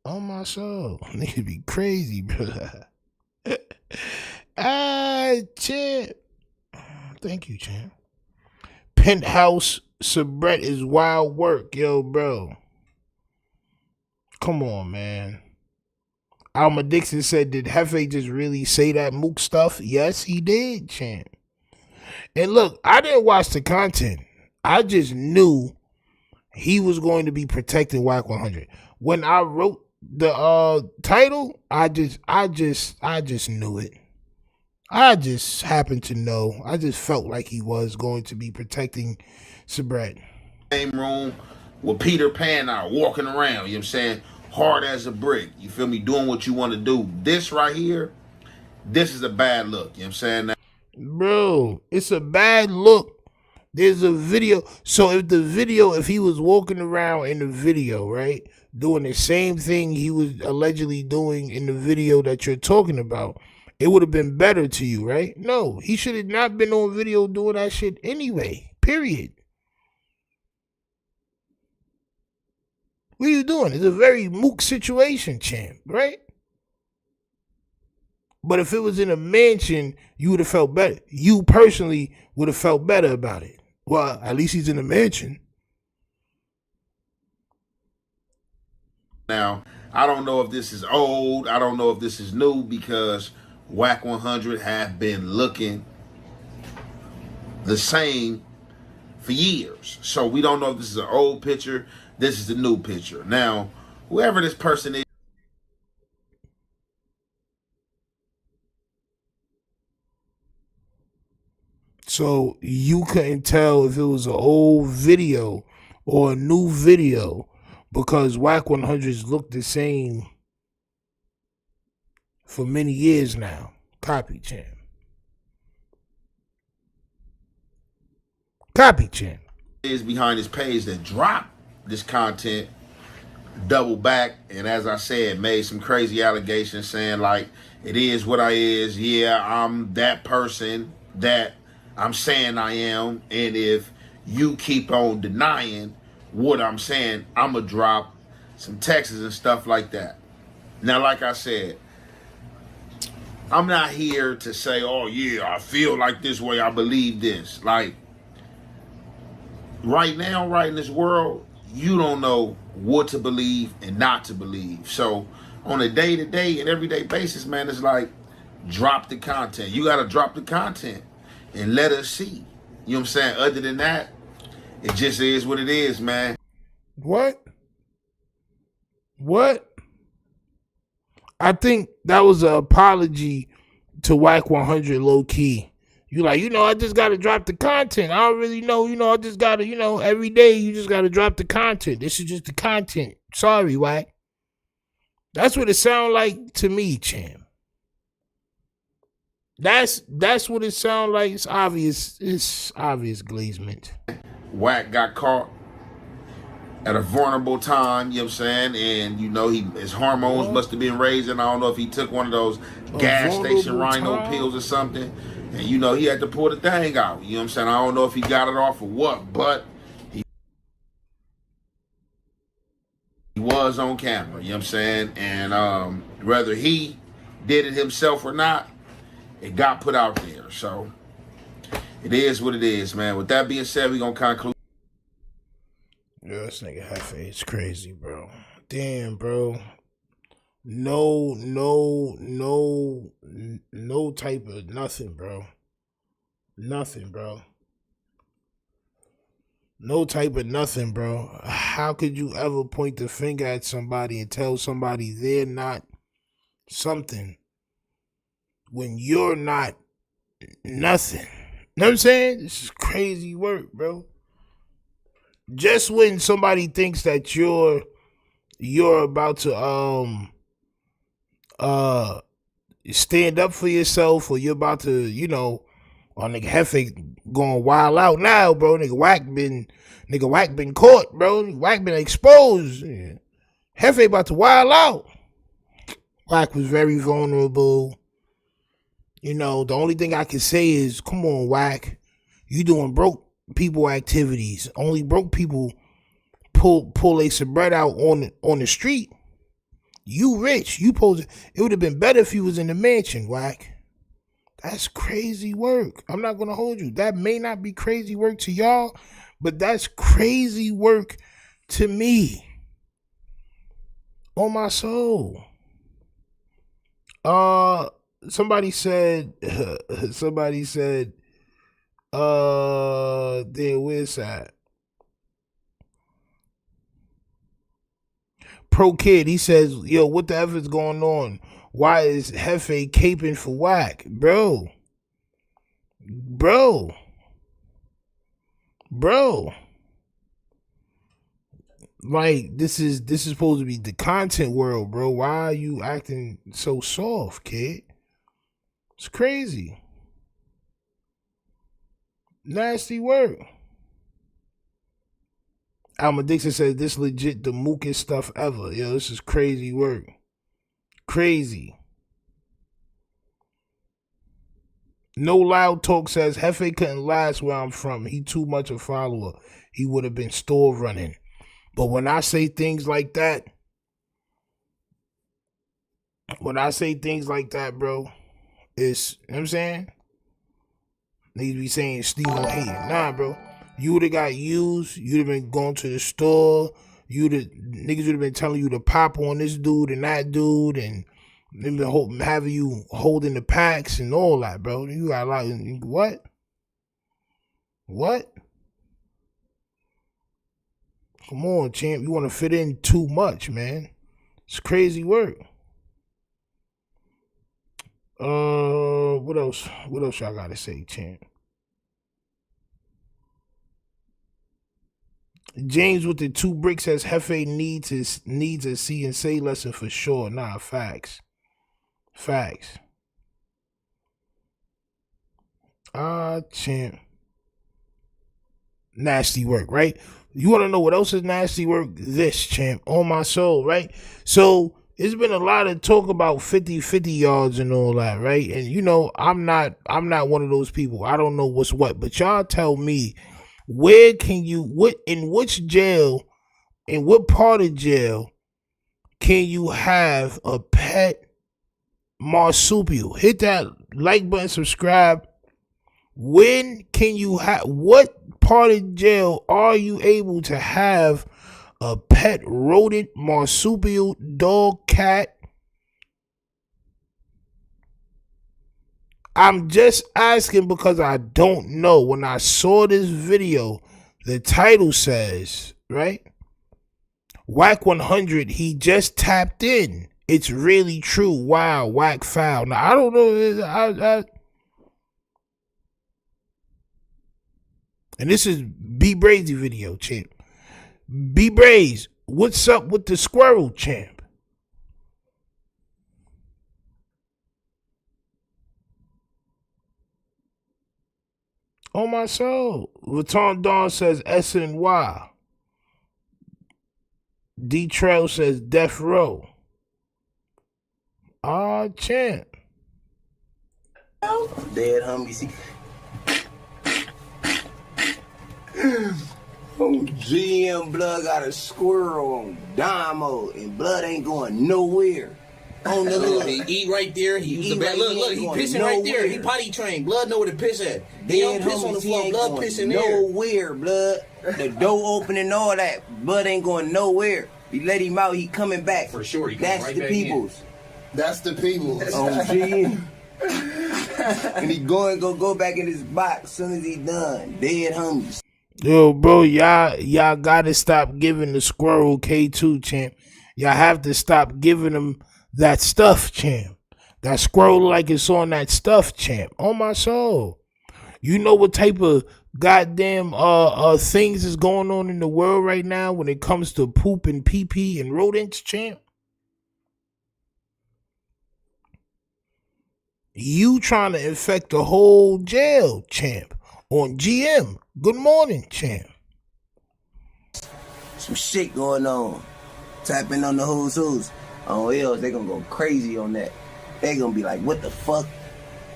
Oh my soul. Nigga be crazy, bro. Champ. Thank you, champ. Penthouse Sabret is wild work, yo, bro. Come on, man. Alma Dixon said, did Jefe just really say that Mook stuff? Yes, he did, champ. And look, I didn't watch the content. I just knew he was going to be protecting Wack 100. When I wrote the title, I just knew it. I just happened to know. I just felt like he was going to be protecting Sabret. Same room with Peter Pan out walking around, you know what I'm saying? Hard as a brick. You feel me? Doing what you want to do. This right here, this is a bad look. You know what I'm saying? Bro, it's a bad look. There's a video. So if he was walking around in the video, right, doing the same thing he was allegedly doing in the video that you're talking about, it would have been better to you, right? No, he should have not been on video doing that shit anyway. Period. What are you doing? It's a very Mook situation, champ, right? But if it was in a mansion, you would have felt better. You personally would have felt better about it. Well, at least he's in a mansion. Now, I don't know if this is old. I don't know if this is new, because Wack 100 have been looking the same for years. So we don't know if this is an old picture. This is the new picture. Now, whoever this person is. So you couldn't tell if it was an old video or a new video because Wack 100s look the same for many years now. Copy, champ. Copy, champ. Is behind his page that dropped this content, double back, and as I said, made some crazy allegations saying like, it is what I is. Yeah, I'm that person that I'm saying I am, and if you keep on denying what I'm saying, I'ma drop some texts and stuff like that. Now, like I said, I'm not here to say, oh yeah, I feel like this way, I believe this. Like, right now, right in this world, you don't know what to believe and not to believe. So on a day-to-day and everyday basis, man, it's like, drop the content. You got to drop the content and let us see. You know what I'm saying? Other than that, it just is what it is, man. What? I think that was an apology to Wack 100 low-key. You like, I just got to drop the content. I don't really know, I just got to, every day you just got to drop the content. This is just the content. Sorry, Wack. That's what it sound like to me, champ. That's what it sound like. It's obvious glazement. Wack got caught at a vulnerable time, you know what I'm saying? And you know, his hormones must have been raising. I don't know if he took one of those gas station rhino pills or something. And you know, he had to pull the thing out. You know what I'm saying? I don't know if he got it off or what, but he was on camera, you know what I'm saying? And whether he did it himself or not, it got put out there. So it is what it is, man. With that being said, we're gonna conclude. Yeah, this nigga Jefe is crazy, bro. Damn, bro. No type of nothing, bro. Nothing, bro. No type of nothing, bro. How could you ever point the finger at somebody and tell somebody they're not something when you're not nothing? You know what I'm saying? This is crazy work, bro. Just when somebody thinks that you're about to stand up for yourself, or you're about to, you know, or nigga Jefe going wild out now, bro. Nigga Wack been caught, bro. Wack been exposed. Yeah. Jefe about to wild out. Wack was very vulnerable. You know, the only thing I can say is, come on, Wack. You doing broke people activities. Only broke people pull a bread out on the street. You rich. You supposed it would have been better if you was in the mansion, Wack. That's crazy work. I'm not gonna hold you. That may not be crazy work to y'all, but that's crazy work to me. On my soul. Somebody said then where's that? Pro Kid, he says, yo, what the F is going on? Why is Jefe caping for Wack? Bro. Like, this is supposed to be the content world, bro. Why are you acting so soft, kid? It's crazy. Nasty work. Alma Dixon says, this legit the mookest stuff ever. Yo, this is crazy work. Crazy. No Loud Talk says, Jefe couldn't last where I'm from. He too much a follower. He would have been store running. But when I say things like that, bro, it's, you know what I'm saying? Niggas be saying Steve don't hate. Nah, bro. You would have got used. You'd have been going to the store. Niggas would have been telling you to pop on this dude and that dude, and they've been having you holding the packs and all that, bro. You got a lot of, what? What? Come on, champ. You want to fit in too much, man. It's crazy work. What else? What else y'all gotta say, champ? James with the 2 bricks says Jefe needs a see and say lesson for sure. Nah, facts. Champ. Nasty work, right? You want to know what else is nasty work? This, champ, on my soul, right? So it's been a lot of talk about 50-50 yards and all that, right? And you know, I'm not one of those people. I don't know what's what, but y'all tell me, where can you, in which jail, in what part of jail can you have a pet marsupial? Hit that like button, subscribe. When can you have, what part of jail are you able to have a pet rodent, marsupial, dog, cat? I'm just asking because I don't know. When I saw this video, the title says, right? Wack 100, he just tapped in. It's really true. Wow, Wack foul. Now, I don't know. And this is B Brazy video, champ. B Braze, what's up with the squirrel, champ? On my soul. Vuitton Dawn says SNY. D Trail says Death Row. Champ. Dead homies. GM Blood got a squirrel on Damo, and Blood ain't going nowhere. On the look, he eat right there. He use the back. Look, he pissing right there. He potty trained. Blood know where to piss at. They don't piss on the floor. Blood pissing there. Nowhere, Blood. The door opening, all that. Blood ain't going nowhere. You let him out, he coming back. For sure. That's right the people's. That's the people's. On GM. And he go back in his box as soon as he done. Dead homies. Yo, bro, y'all gotta stop giving the squirrel K2, champ. Y'all have to stop giving him that stuff, champ. That squirrel like it's on that stuff, champ. On my soul. You know what type of goddamn things is going on in the world right now when it comes to poop and pee and rodents, champ? You trying to infect the whole jail, champ. On GM. Good morning, champ. Some shit going on. Tapping on the who's. On L's, they gonna go crazy on that. They gonna be like, what the fuck?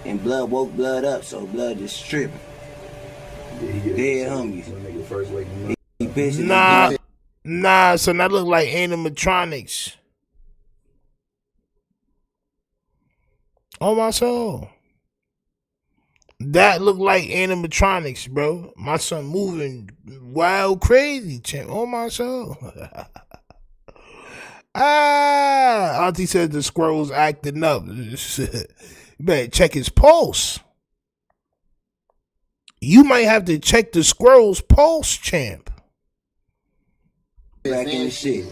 And Blood woke Blood up, so Blood just tripping. Dead homies. He pissing. Nah, son, that look like animatronics. Oh, my soul. That look like animatronics, bro. My son moving wild crazy, champ. Oh, my soul. Auntie said the squirrel's acting up. You better check his pulse. You might have to check the squirrel's pulse, champ. Back in the shit.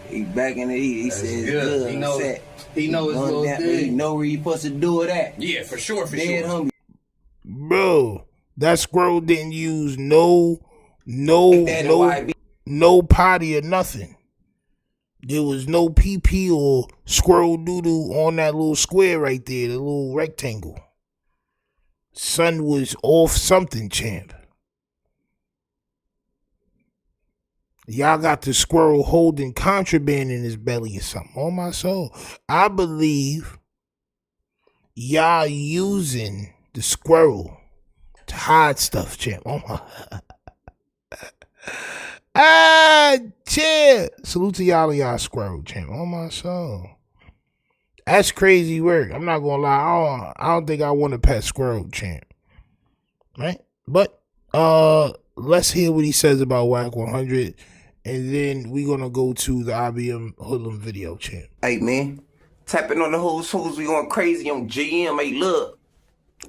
He back in the heat. He says good. He knows his little thing. He know where he supposed to do it at. Yeah, for sure. Hungry. Bro, that squirrel didn't use no potty or nothing. There was no pee or squirrel doodle on that little square right there, the little rectangle. Son was off something, champ. Y'all got the squirrel holding contraband in his belly or something. On my soul. I believe y'all using the squirrel to hide stuff, champ. Oh my. Champ. Salute to y'all and y'all squirrel, champ. On my soul. That's crazy work. I'm not gonna lie. I don't think I want a pet squirrel, champ. Right? But let's hear what he says about Wack 100. And then we're going to go to the IBM Hoodlum video, champ. Hey, man. Tapping on the who's. We going crazy on GM. Hey, look.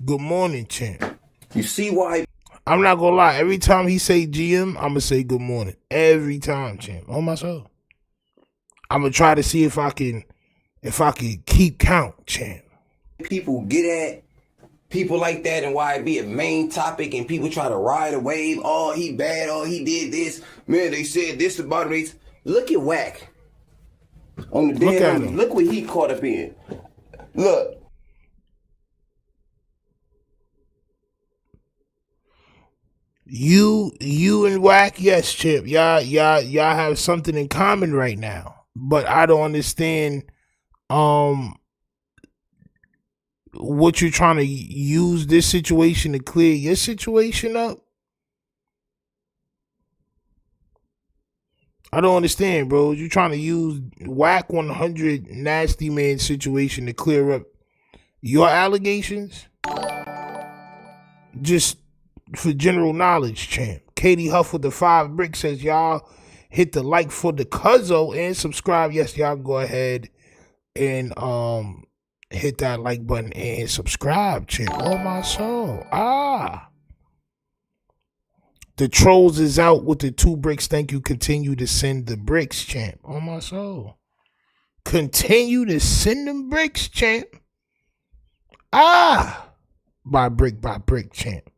Good morning, champ. You see why? I'm not going to lie. Every time he say GM, I'm going to say good morning. Every time, champ. On my soul. I'm going to try to see if I can keep count, champ. People get at people like that and why it be a main topic and people try to ride a wave. Oh, he bad. Oh, he did this. Man, they said this about him. Look at Wack. On the dead. Look what he caught up in. Look. You and Wack, yes, Chip. Y'all have something in common right now. But I don't understand what you're trying to use this situation to clear your situation up. I don't understand, bro. You're trying to use Wack 100 nasty man situation to clear up your allegations? Just for general knowledge, champ. Katie Huff with the 5 bricks says y'all hit the like for the cuzzo and subscribe. Yes, y'all go ahead and hit that like button and subscribe, champ. Oh my soul. The trolls is out with the 2 bricks. Thank you. Continue to send the bricks, champ. Oh my soul. Continue to send them bricks, champ. By brick, champ.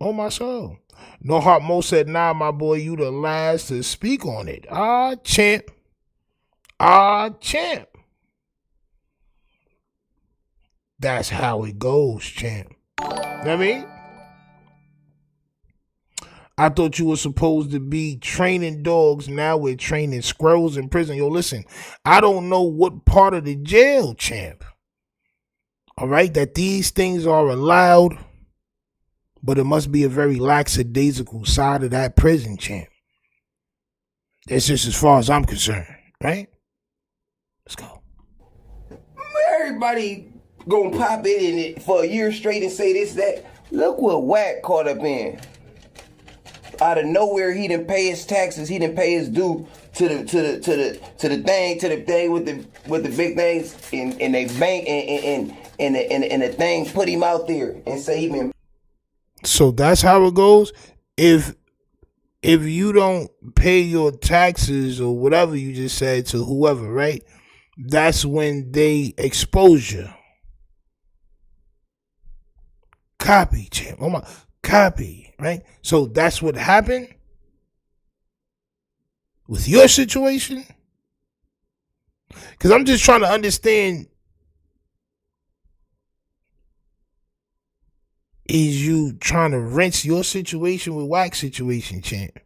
Oh my soul. No Heart Mo said, nah, my boy, you the last to speak on it. Champ. Champ. That's how it goes, champ. You know what I mean? I thought you were supposed to be training dogs. Now we're training squirrels in prison. Yo, listen, I don't know what part of the jail, champ. All right, that these things are allowed, but it must be a very lackadaisical side of that prison, champ. That's just as far as I'm concerned, right? Let's go. Everybody gonna pop in it for a year straight and say this, that. Look what Wack caught up in. Out of nowhere, he didn't pay his taxes. He didn't pay his due to the thing with the big things, and they bank and the thing put him out there and say he been. So that's how it goes. If you don't pay your taxes or whatever you just said to whoever, right? That's when they expose you. Copy, champ. Oh my, copy. Right? So that's what happened with your situation? Because I'm just trying to understand, is you trying to rinse your situation with Wack's situation, champ?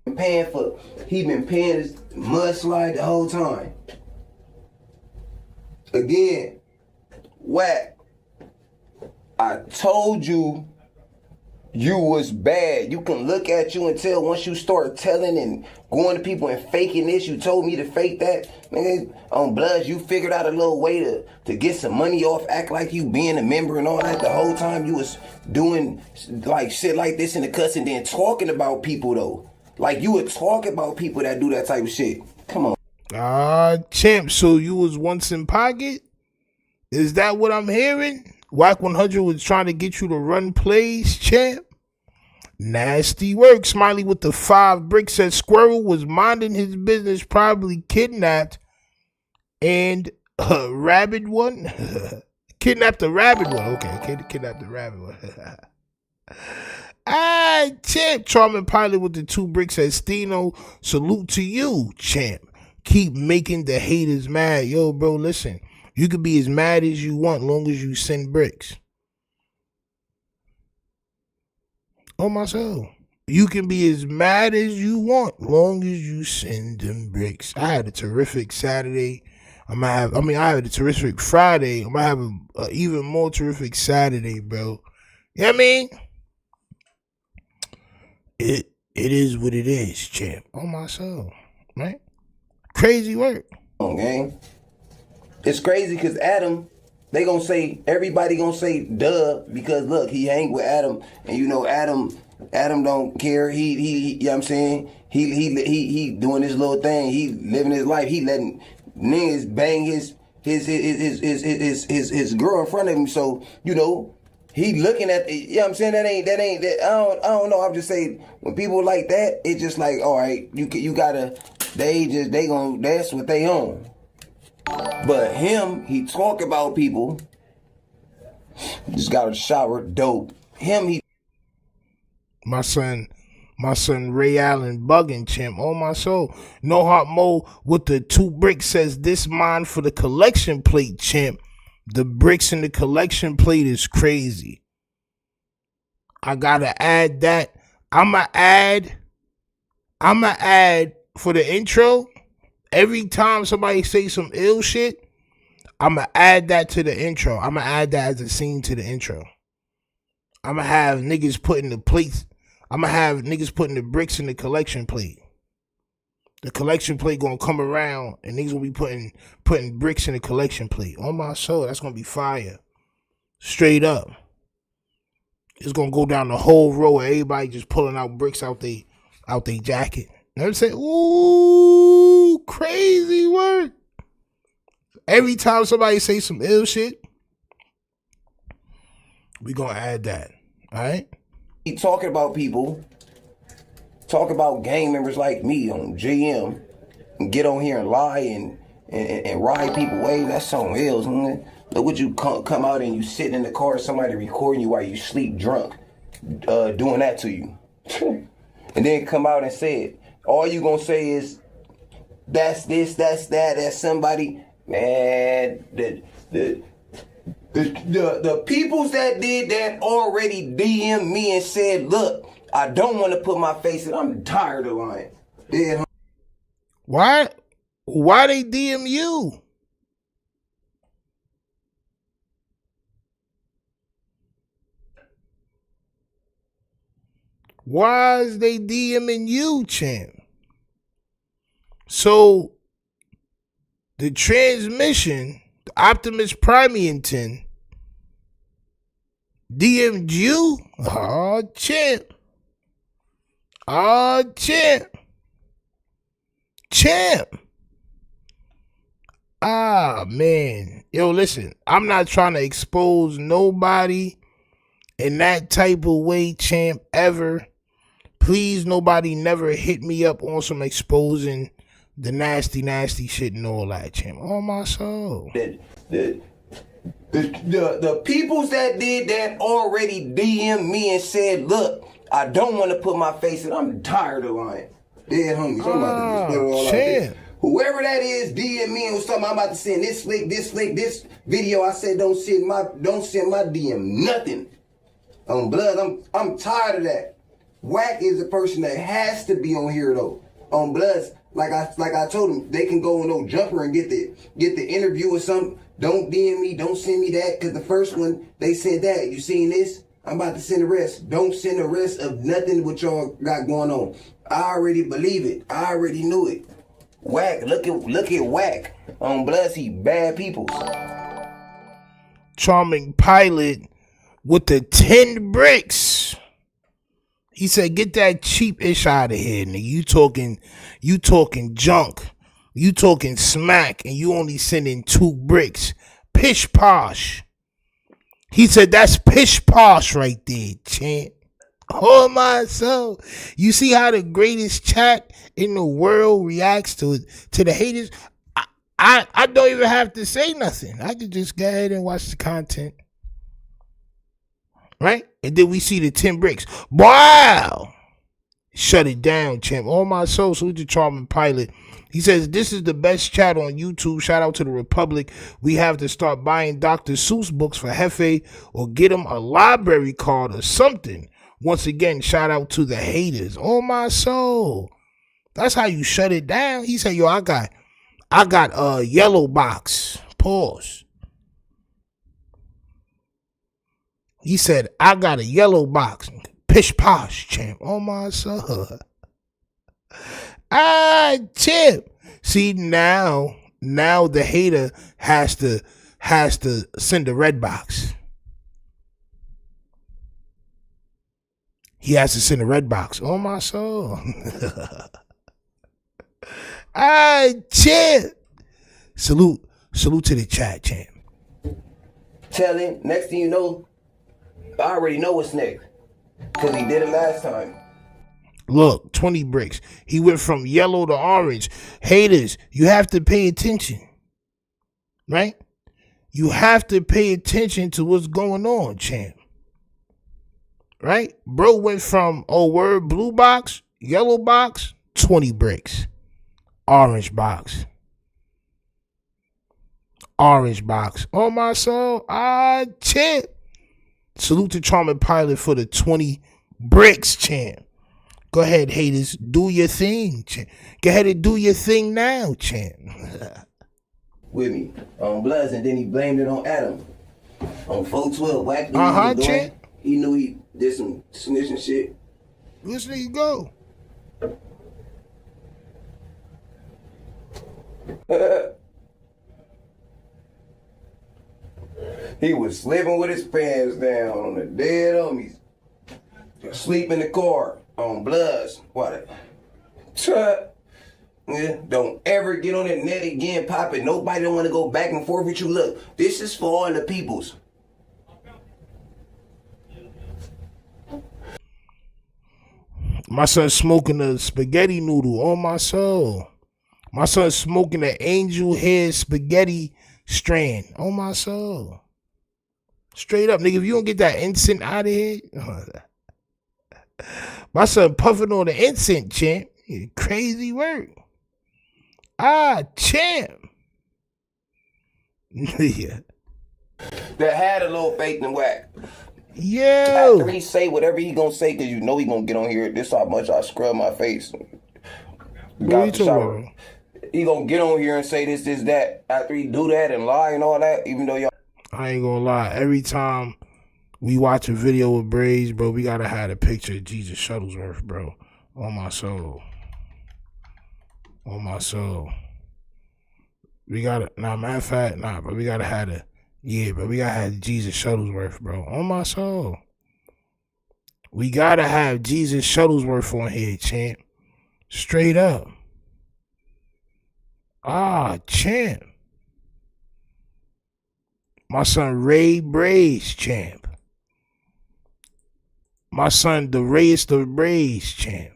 He been paying his mudslide the whole time. Again, Wack, I told you was bad. You can look at you and tell once you start telling and going to people and faking this. You told me to fake that. Man, on Bloods, you figured out a little way to get some money off, act like you being a member and all that. The whole time you was doing like shit like this in the cuss and then talking about people though. Like you would talk about people that do that type of shit. Come on. Champ, so you was once in pocket? Is that what I'm hearing? Wack 100 was trying to get you to run plays, champ. Nasty work. Smiley with the 5 bricks said Squirrel was minding his business, probably kidnapped and rabid one. Kidnapped the rabid one. Okay, kidnapped the rabid one. Champ. Charming Pilot with the 2 bricks said Stino, salute to you, champ. Keep making the haters mad. Yo, bro, listen. You can be as mad as you want long as you send bricks. On my soul. You can be as mad as you want long as you send them bricks. I had a terrific Saturday. I had a terrific Friday. I'm going to have an even more terrific Saturday, bro. You know what I mean? It is what it is, champ. On my soul. Right? Crazy work. Okay. It's crazy because Adam, everybody gonna say duh, because look, he hang with Adam, and you know Adam don't care. He you know what I'm saying? He doing his little thing. He living his life. He letting niggas bang his girl in front of him. So, you know, he looking at you know what I'm saying? That ain't I don't know. I'm just saying when people like that, it's just like, all right, you gotta that's what they own. But him, he talk about people. Just got a shower, dope. My son Ray Allen bugging, champ. On my soul. No Heart Mo with the 2 bricks says this mine for the collection plate, champ. The bricks in the collection plate is crazy. I gotta add that. I'ma add for the intro. Every time somebody say some ill shit, I'ma add that to the intro. I'ma add that as a scene to the intro. I'ma have niggas putting the plates. I'ma have niggas putting the bricks in the collection plate. The collection plate gonna come around and niggas gonna be putting bricks in the collection plate. On my soul, that's gonna be fire. Straight up. It's gonna go down the whole row of everybody just pulling out bricks out they jacket. You know what I'm saying? Ooh, crazy work. Every time somebody say some ill shit, we gonna add that. All right? He talking about people, talk about gang members like me on GM, and get on here and lie and ride people away. That's something else, man. Look what you come out and you sitting in the car, somebody recording you while you sleep drunk, doing that to you. And then come out and say it. All you gonna say is, that's this, that's that, that's somebody. Man, the peoples that did that already DM me and said, look, I don't want to put my face in. I'm tired of lying. Dead. Why they DM you? Why is they DMing you, champ? So the transmission, the Optimus Primington, DM'd you? Oh, champ. Oh, champ. Champ. Ah, man. Yo, listen, I'm not trying to expose nobody in that type of way, champ, ever. Please, nobody never hit me up on some exposing the nasty, nasty shit and all that, champ. Oh, my soul. The peoples that did that already DM'd me and said, look, I don't want to put my face in. I'm tired of lying. Dead homies. I'm about to just all out there. Whoever that is, DM me and was talking, I'm about to send this link, this video. I said don't send my DM nothing. On blood, I'm tired of that. Wack is the person that has to be on here though. On Bloods, like I told him, they can go on no jumper and get the interview or something. Don't DM me, don't send me that, because the first one they said that. You seen this? I'm about to send the rest. Don't send the rest of nothing what y'all got going on. I already believe it. I already knew it. Wack, look at Wack. On Bloods, he bad people. Charming Pilot with the 10 bricks. He said, get that cheap ish out of here, nigga. You talking junk. You talking smack, and you only sending 2 bricks. Pish posh. He said, that's pish posh right there, champ. Oh, my soul. You see how the greatest chat in the world reacts to the haters? I don't even have to say nothing. I can just go ahead and watch the content. Right? And then we see the 10 bricks. Wow! Shut it down, champ. Oh, my soul. So the Charming Pilot. He says, this is the best chat on YouTube. Shout out to the Republic. We have to start buying Dr. Seuss books for Jefe or get him a library card or something. Once again, shout out to the haters. Oh, my soul. That's how you shut it down. He said, yo, I got a yellow box. Pause. He said, I got a yellow box. Pish posh, champ. Oh, my soul. Ah, champ. See, now the hater has to send a red box. He has to send a red box. Oh, my soul. Ah, champ. Salute to the chat, champ. Tell him, next thing you know, I already know what's next. Because he did it last time. Look, 20 bricks. He went from yellow to orange. Haters, you have to pay attention. Right? You have to pay attention to what's going on, champ. Right? Bro went from, blue box, yellow box, 20 bricks. Orange box. Orange box. Oh, my soul. Ah, champ. Salute to Charming Pilot for the 20 bricks, champ. Go ahead, haters. Do your thing, champ. Go ahead and do your thing now, champ. With me on Bloods, and then he blamed it on Adam. On 412, Wack. Champ. He knew he did some snitching shit. Listen, there you go. He was sleeping with his pants down on the dead homies. Sleep in the car on Bloods. What? Yeah, don't ever get on that net again, pop it. Nobody don't want to go back and forth with you. Look, this is for all the peoples. My son's smoking a spaghetti noodle on my soul. My son's smoking an angel hair spaghetti strand on my soul. Straight up, nigga, if you don't get that incense out of here. My son puffing on the incense, champ. Crazy work. Ah, champ. Yeah. That had a little faith in Wack. Yo. After he say whatever he gonna say, cause you know he gonna get on here. This how much I scrub my face. What you talking about? He gonna get on here and say this, that. After he do that and lie and all that, even though y'all. I ain't gonna lie. Every time we watch a video with braids, bro, we gotta have a picture of Jesus Shuttlesworth, bro. On my soul. On my soul. We gotta, matter of fact, but we gotta have we gotta have Jesus Shuttlesworth, bro. On my soul. We gotta have Jesus Shuttlesworth on here, champ. Straight up. Champ. My son Ray Braids, champ. My son the Rayest of Braids, champ.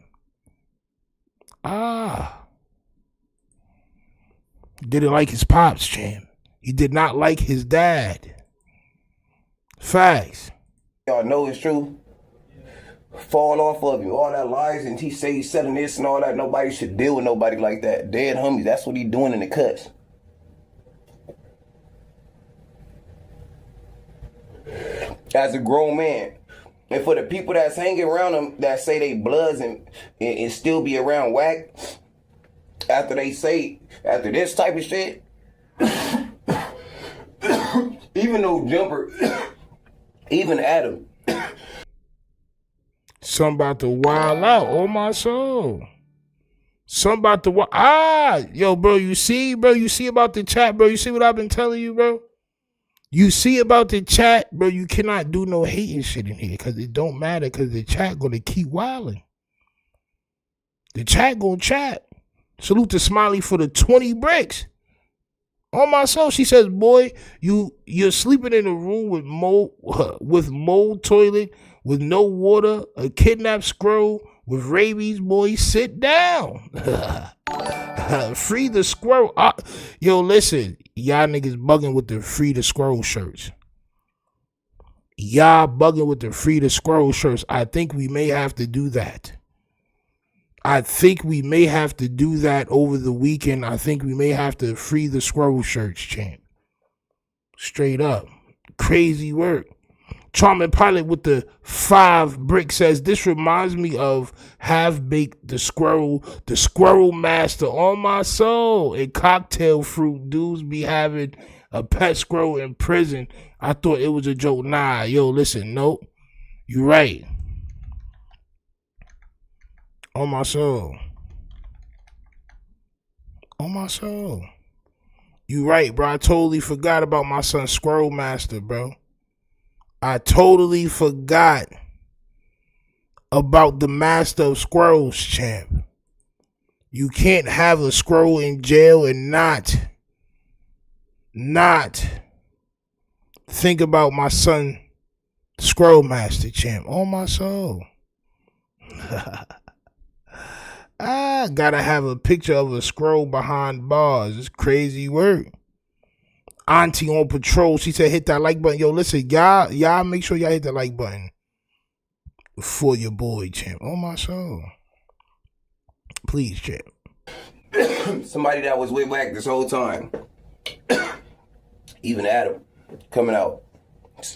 Didn't like his pops, champ. He did not like his dad. Facts. Y'all know it's true. Fall off of you. All that lies and he say he's selling this and all that. Nobody should deal with nobody like that. Dead homies. That's what he doing in the cuts. As a grown man. And for the people that's hanging around him that say they bloods and still be around Wack, after this type of shit, even though Jumper, even Adam. Some about to wild out. Oh, my soul. Some about to yo, bro, you see about the chat, bro? You see what I've been telling you, bro? You see about the chat, bro? You cannot do no hating shit in here because it don't matter because the chat gonna keep wilding. The chat gonna chat. Salute to Smiley for the 20 bricks. On my soul, she says, boy, you're sleeping in a room with mold toilet, with no water, a kidnapped squirrel with rabies, boy, sit down. Free the squirrel. Yo, listen, y'all niggas bugging with the free the squirrel shirts. Y'all bugging with the free the squirrel shirts. I think we may have to do that. I think we may have to do that over the weekend. I think we may have to free the squirrel shirts, champ. Straight up. Crazy work. Charming Pilot with the 5 brick says, this reminds me of Half-Baked, the squirrel master. On my soul. In Cocktail Fruit, dudes be having a pet squirrel in prison. I thought it was a joke. Nah, yo, listen, nope. You right. On my soul. On my soul. You right, bro. I totally forgot about my son Squirrel Master, bro. I totally forgot about the master of squirrels, champ. You can't have a squirrel in jail and not think about my son, Squirrel Master, champ. On my soul. I gotta have a picture of a squirrel behind bars. It's crazy work. Auntie on patrol. She said, hit that like button. Yo, listen, y'all make sure y'all hit the like button for your boy, champ. On my soul. Please, champ. Somebody that was with Wack this whole time. Even Adam coming out,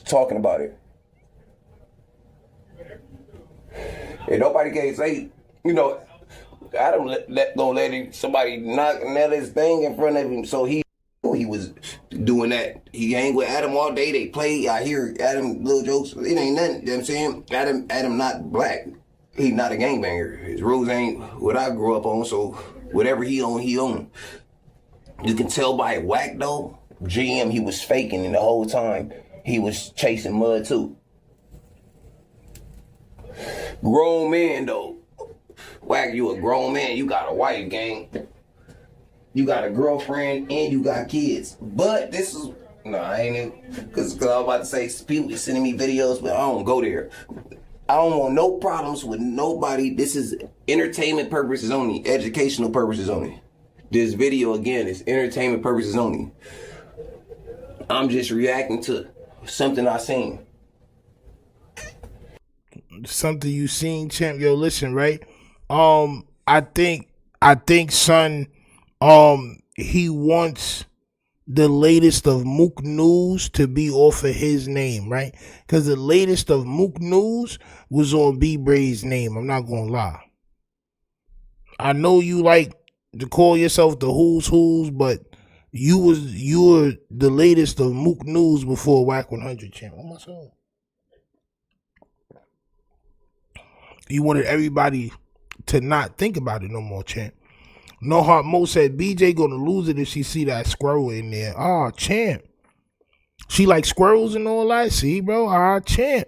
talking about it. And nobody can say, Adam let somebody nail his thing in front of him, so he was doing that. He hang with Adam all day. They play. I hear Adam little jokes. It ain't nothing. You know what I'm saying? Adam not black. He not a gangbanger. His rules ain't what I grew up on. So whatever he own, he own. You can tell by Wack though. GM, he was faking, and the whole time he was chasing mud too. Grown man though. Wack, you a grown man. You got a wife, gang. You got a girlfriend and you got kids. But this is I ain't even because I was about to say people be sending me videos, but I don't go there. I don't want no problems with nobody. This is entertainment purposes only, educational purposes only. This video again is entertainment purposes only. I'm just reacting to something I seen. Something you seen, champ. Yo, listen, right? I think, son. He wants the latest of Mook News to be off of his name, right? Because the latest of Mook News was on B-Bray's name. I'm not gonna lie. I know you like to call yourself the who's, but you were the latest of Mook News before Wack 100, champ. On my soul. You wanted everybody to not think about it no more, champ. No Heart Mo said BJ gonna lose it if she see that squirrel in there. Ah, champ. She like squirrels and all that. See, bro. Ah, champ.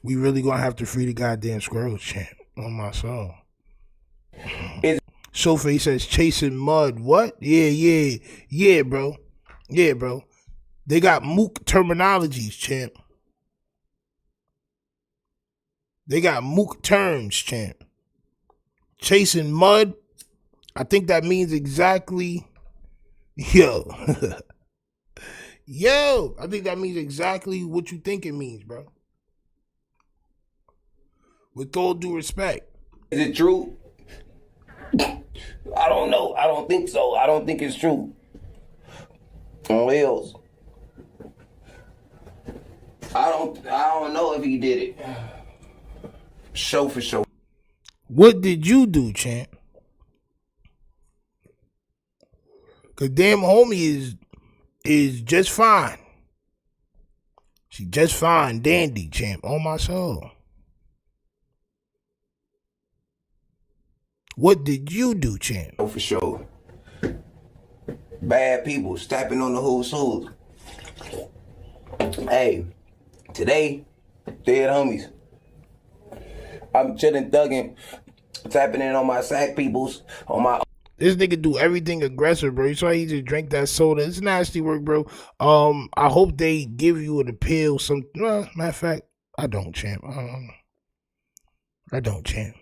We really gonna have to free the goddamn squirrels, champ. On my soul. Jefe says chasing mud. What? Yeah, bro. Yeah, bro. They got Mook terminologies, champ. They got Mook terms, champ. Chasing mud. I think that means exactly. Yo. I think that means exactly what you think it means, bro. With all due respect. Is it true? I don't know. I don't think so. I don't think it's true. On else. I don't know if he did it. Show for show. What did you do, champ? Cause damn homie is just fine. She just fine, dandy, champ. On my soul. What did you do, champ? Show for show. Bad people stepping on the who's. Hey, today, dead homies. I'm chilling, thugging, tapping in on my sack peoples, on my. This nigga do everything aggressive, bro. You saw he just drank that soda. It's nasty work, bro. I hope they give you an appeal. Matter of fact, I don't, champ. I don't, champ.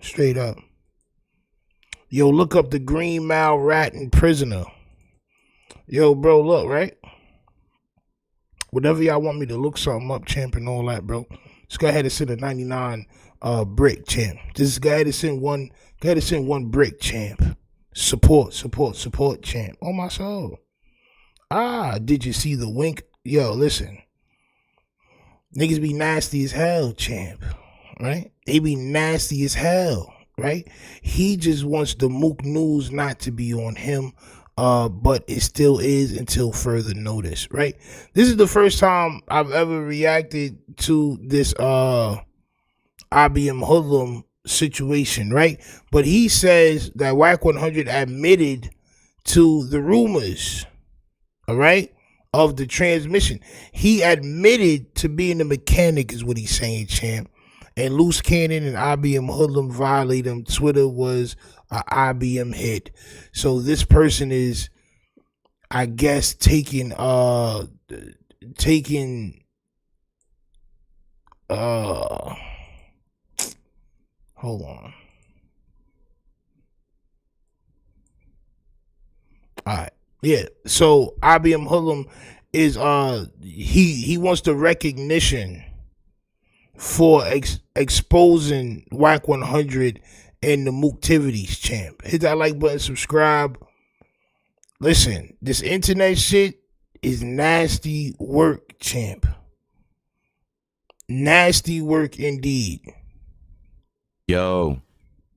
Straight up. Yo, look up the Green Mile Rat and Prisoner. Yo, bro, look, right? Whatever y'all want me to look something up, champ, and all that, bro. Just go ahead and send a 99 brick, champ. Just go ahead and send one. Go ahead and send one brick, champ. Support, champ. On my soul. Did you see the wink? Yo, listen. Niggas be nasty as hell, champ. Right? They be nasty as hell. Right? He just wants the Mook News not to be on him. But it still is until further notice, right? This is the first time I've ever reacted to this IBM Hoodlum situation, right? But he says that Wack 100 admitted to the rumors, all right, of the transmission. He admitted to being the mechanic is what he's saying, champ. And Loose Cannon and IBM Hoodlum violated him. Twitter was an IBM hit. So this person is, I guess, taking hold on. All right. Yeah. So IBM Hoodlum is he wants the recognition for exposing Wack 100 and the Mooktivities, champ. Hit that like button, subscribe. Listen, this internet shit is nasty work, champ. Nasty work indeed. Yo,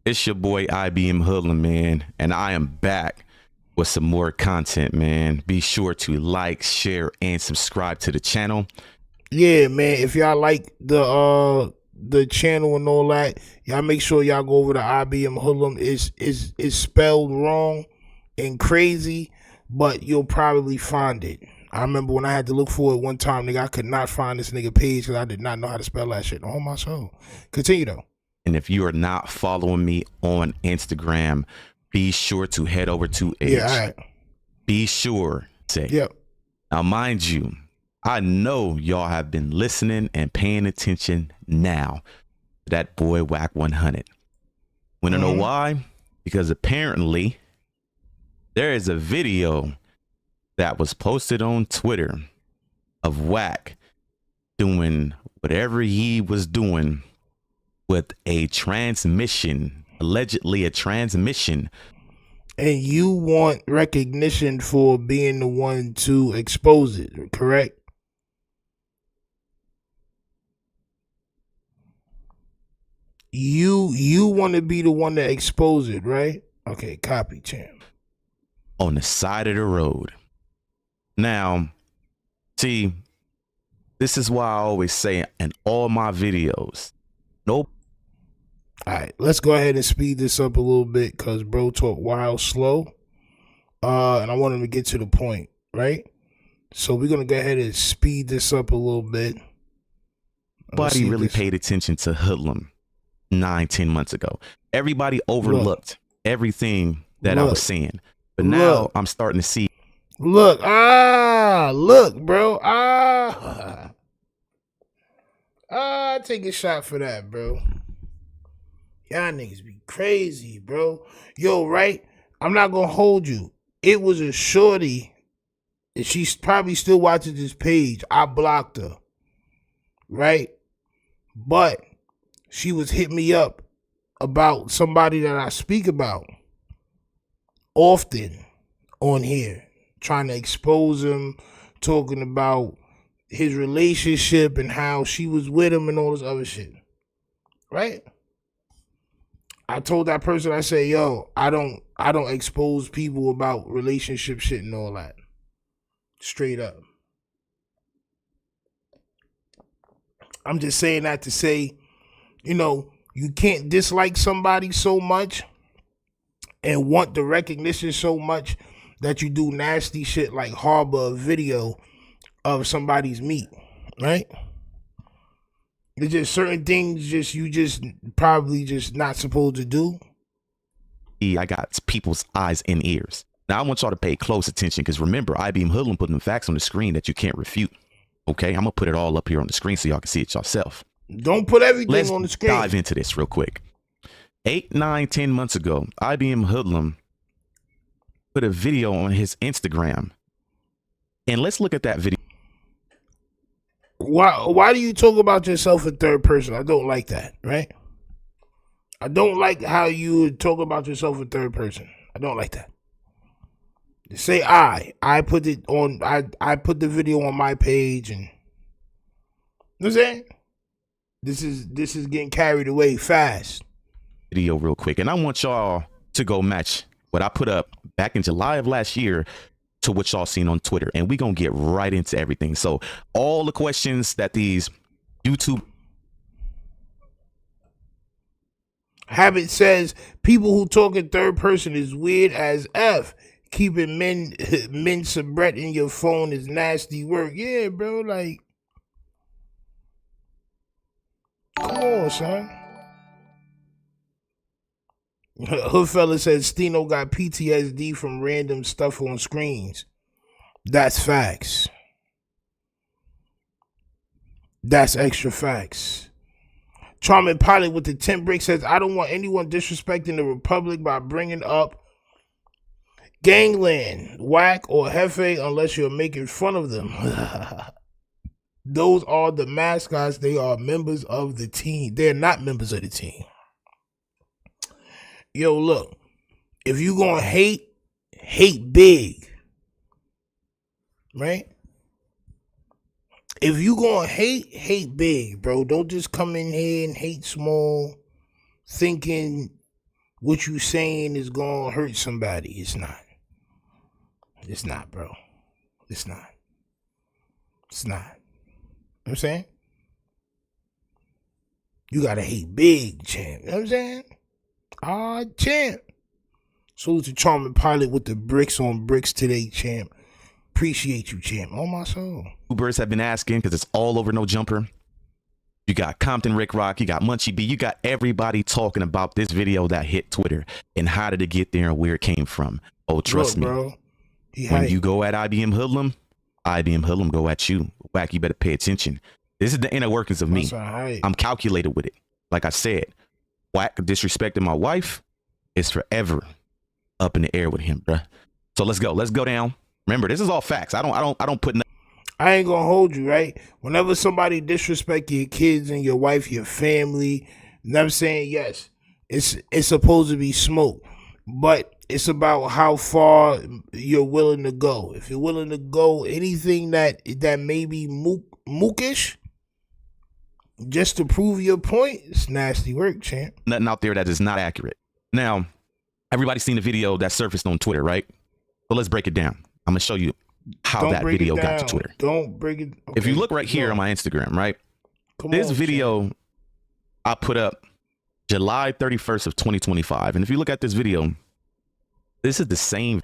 it's your boy IBM Hoodlum, man, and I am back with some more content, man. Be sure to like, share, and subscribe to the channel. Yeah, man. If y'all like the channel and all that, y'all make sure y'all go over to IBM Hoodlum. It's spelled wrong and crazy, but you'll probably find it. I remember when I had to look for it one time, nigga, I could not find this nigga page because I did not know how to spell that shit. Oh my soul. Continue though. And if you are not following me on Instagram, be sure to head over to it. Yeah, all right. Be sure. Say. Yep. Now, mind you, I know y'all have been listening and paying attention now to that boy Wack 100. Want to know why? Because apparently there is a video that was posted on Twitter of Wack doing whatever he was doing with a transmission, allegedly a transmission. And you want recognition for being the one to expose it, correct? You want to be the one to expose it, right? Okay, copy, champ. On the side of the road. Now, see, this is why I always say in all my videos, nope. All right, let's go ahead and speed this up a little bit because bro talk wild slow. And I want him to get to the point, right? So we're going to go ahead and speed this up a little bit. Nobody really paid attention to Hoodlum 9-10 months ago. Everybody overlooked everything that I was saying. But now I'm starting to see. Look, bro. Take a shot for that, bro. Y'all niggas be crazy, bro. Yo, right? I'm not gonna hold you. It was a shorty, and she's probably still watching this page. I blocked her, right? But she was hitting me up about somebody that I speak about often on here, trying to expose him, talking about his relationship and how she was with him and all this other shit, right? I told that person, I said, yo, I don't expose people about relationship shit and all that. Straight up. I'm just saying that to say, you know, you can't dislike somebody so much and want the recognition so much that you do nasty shit like harbor a video of somebody's meat, right? There's just certain things you just probably just not supposed to do. I got people's eyes and ears. Now I want y'all to pay close attention because remember, IBM Hoodlum putting the facts on the screen that you can't refute. Okay, I'm gonna put it all up here on the screen so y'all can see it yourself. Don't put everything on the screen. Let's dive into this real quick. 8, 9, 10 months ago, IBM Hoodlum put a video on his Instagram. And let's look at that video. Why do you talk about yourself in third person? I don't like that, right? I don't like how you talk about yourself in third person. I don't like that. Say I put it on, I put the video on my page and, you know what I'm saying? This is getting carried away fast. Video real quick. And I want y'all to go match what I put up back in July of last year to what y'all seen on Twitter. And we gonna get right into everything. So all the questions that these YouTube Habit says people who talk in third person is weird as F. Keeping men soubrette in your phone is nasty work. Yeah, bro, like, come on, son. Hoodfella says Stino got PTSD from random stuff on screens. That's facts. That's extra facts. Charming Pilot with the 10 brick says, I don't want anyone disrespecting the Republic by bringing up Gangland, Wack, or Jefe unless you're making fun of them. Those are the mascots. They are members of the team. They're not members of the team. Yo, look, if you gonna hate big, right? If you gonna hate big, bro. Don't just come in here and hate small, thinking what you saying is gonna hurt somebody. It's not. It's not, bro. It's not. It's not. You know what I'm saying? You gotta hate big, champ. You know what I'm saying? Champ. Salute to Charming Pilot with the bricks on bricks today, champ. Appreciate you, champ. On my soul. Ubers have been asking because it's all over No Jumper. You got Compton Rick Rock, you got Munchie B, you got everybody talking about this video that hit Twitter and how did it get there and where it came from. Oh, trust me, bro. When you go at IBM Hoodlum go at you. Wack, you better pay attention. This is the inner workings of me. I'm calculated with it. Like I said, Wack disrespecting my wife is forever up in the air with him, bruh. So let's go. Let's go down. Remember, this is all facts. I don't put nothing. I ain't gonna hold you, right? Whenever somebody disrespect your kids and your wife, your family, you know what I'm saying? Yes, it's supposed to be smoke, but it's about how far you're willing to go. If you're willing to go anything that may be mookish, just to prove your point, it's nasty work, champ. Nothing out there that is not accurate. Now, everybody's seen the video that surfaced on Twitter, right? So let's break it down. I'm gonna show you how that video got to Twitter. Don't break it. Okay. If you look right here on my Instagram, right? This video I put up July 31st of 2025. And if you look at this video, this is the same.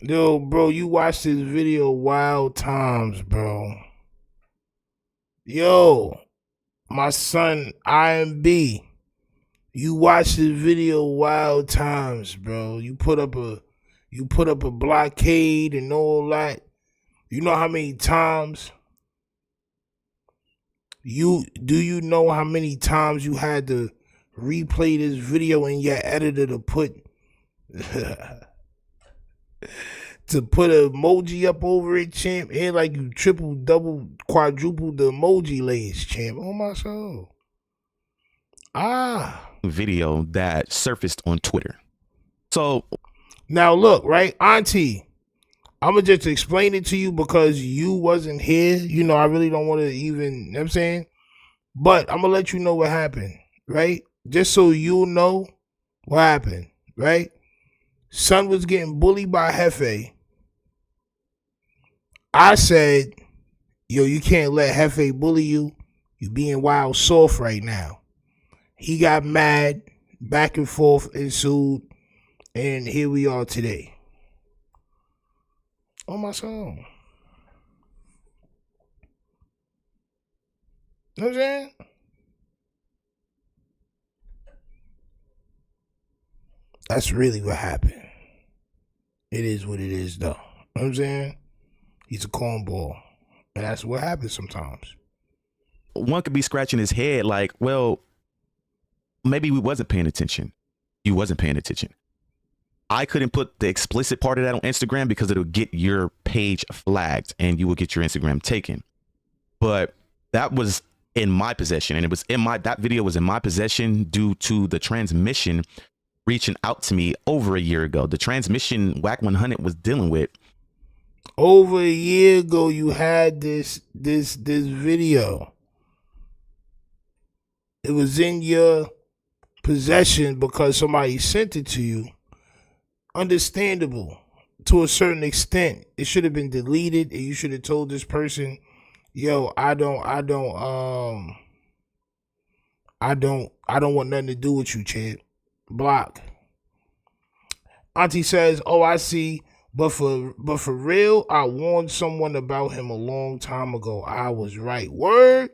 Yo, bro, you watched this video wild times, bro. Yo, my son, IMB, you watched this video wild times, bro. You put up a blockade and all that. You know how many times you know how many times you had to replay this video in your editor to put to put an emoji up over it, champ, and like you triple, double, quadruple the emoji layers, champ. Oh my soul. Video that surfaced on Twitter. So now look, right, Auntie, I'm gonna just explain it to you because you wasn't here. You know, I really don't want to even, you know what I'm saying? But I'm gonna let you know what happened, right? Just so you know what happened, right? Son was getting bullied by Jefe. I said, yo, you can't let Jefe bully you. You being wild soft right now. He got mad, back and forth ensued, and here we are today. On my song. You know what I'm saying? That's really what happened. It is what it is, though. You know what I'm saying? He's a cornball. And that's what happens sometimes. One could be scratching his head like, well, maybe we wasn't paying attention. You wasn't paying attention. I couldn't put the explicit part of that on Instagram because it'll get your page flagged and you will get your Instagram taken. But that was in my possession, and it was that video was in my possession due to the transmission reaching out to me over a year ago. The transmission Wack 100 was dealing with. Over a year ago, you had this video. It was in your possession because somebody sent it to you. Understandable to a certain extent. It should have been deleted, and you should have told this person, yo, I don't want nothing to do with you, champ. Block. Auntie says, oh, I see, but for real, I warned someone about him a long time ago. I was right. Word?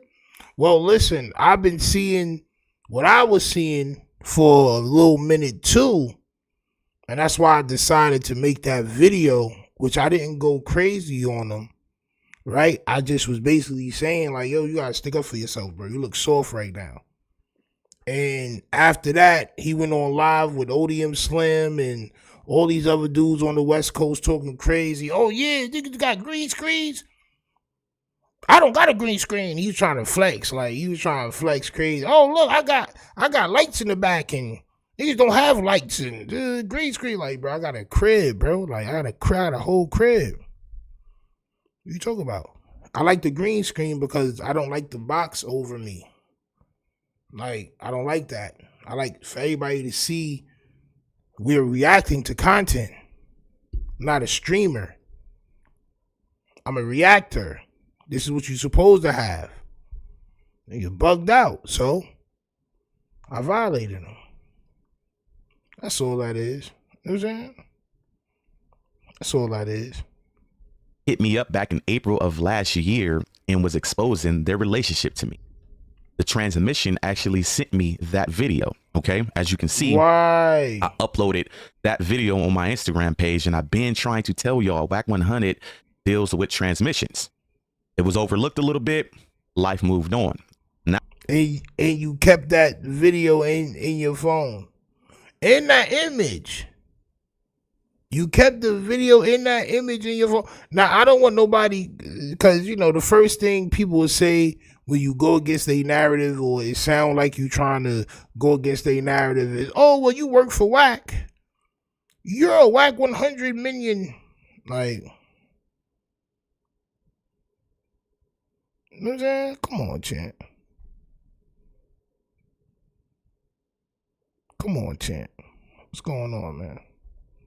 Well, listen, I've been seeing what I was seeing for a little minute too. And that's why I decided to make that video, which I didn't go crazy on him, right? I just was basically saying like, yo, you gotta stick up for yourself, bro. You look soft right now. And after that, he went on live with ODM Slim and all these other dudes on the West Coast talking crazy. Oh yeah, niggas got green screens. I don't got a green screen. He was trying to flex, crazy. Oh look, I got lights in the back, and niggas don't have lights in the green screen. Like, bro, I got a crib, bro. Like, I got a whole crib. What you talking about? I like the green screen because I don't like the box over me. Like, I don't like that. I like for everybody to see we're reacting to content. I'm not a streamer. I'm a reactor. This is what you're supposed to have. And you're bugged out, so I violated him. That's all that is. You know what I'm saying? That's all that is. Hit me up back in April of last year and was exposing their relationship to me. The transmission actually sent me that video. Okay, as you can see, why I uploaded that video on my Instagram page, and I've been trying to tell y'all Wack 100 deals with transmissions. It was overlooked a little bit. Life moved on. Now, and you kept that video in your phone, in that image. You kept the video in that image in your phone. Now, I don't want nobody, because, you know, the first thing people will say when you go against their narrative, or it sound like you trying to go against their narrative, is, oh, well, you work for Wack. You're a Wack 100 million. Like, you know what I'm saying? Come on, champ. Come on, champ. What's going on, man?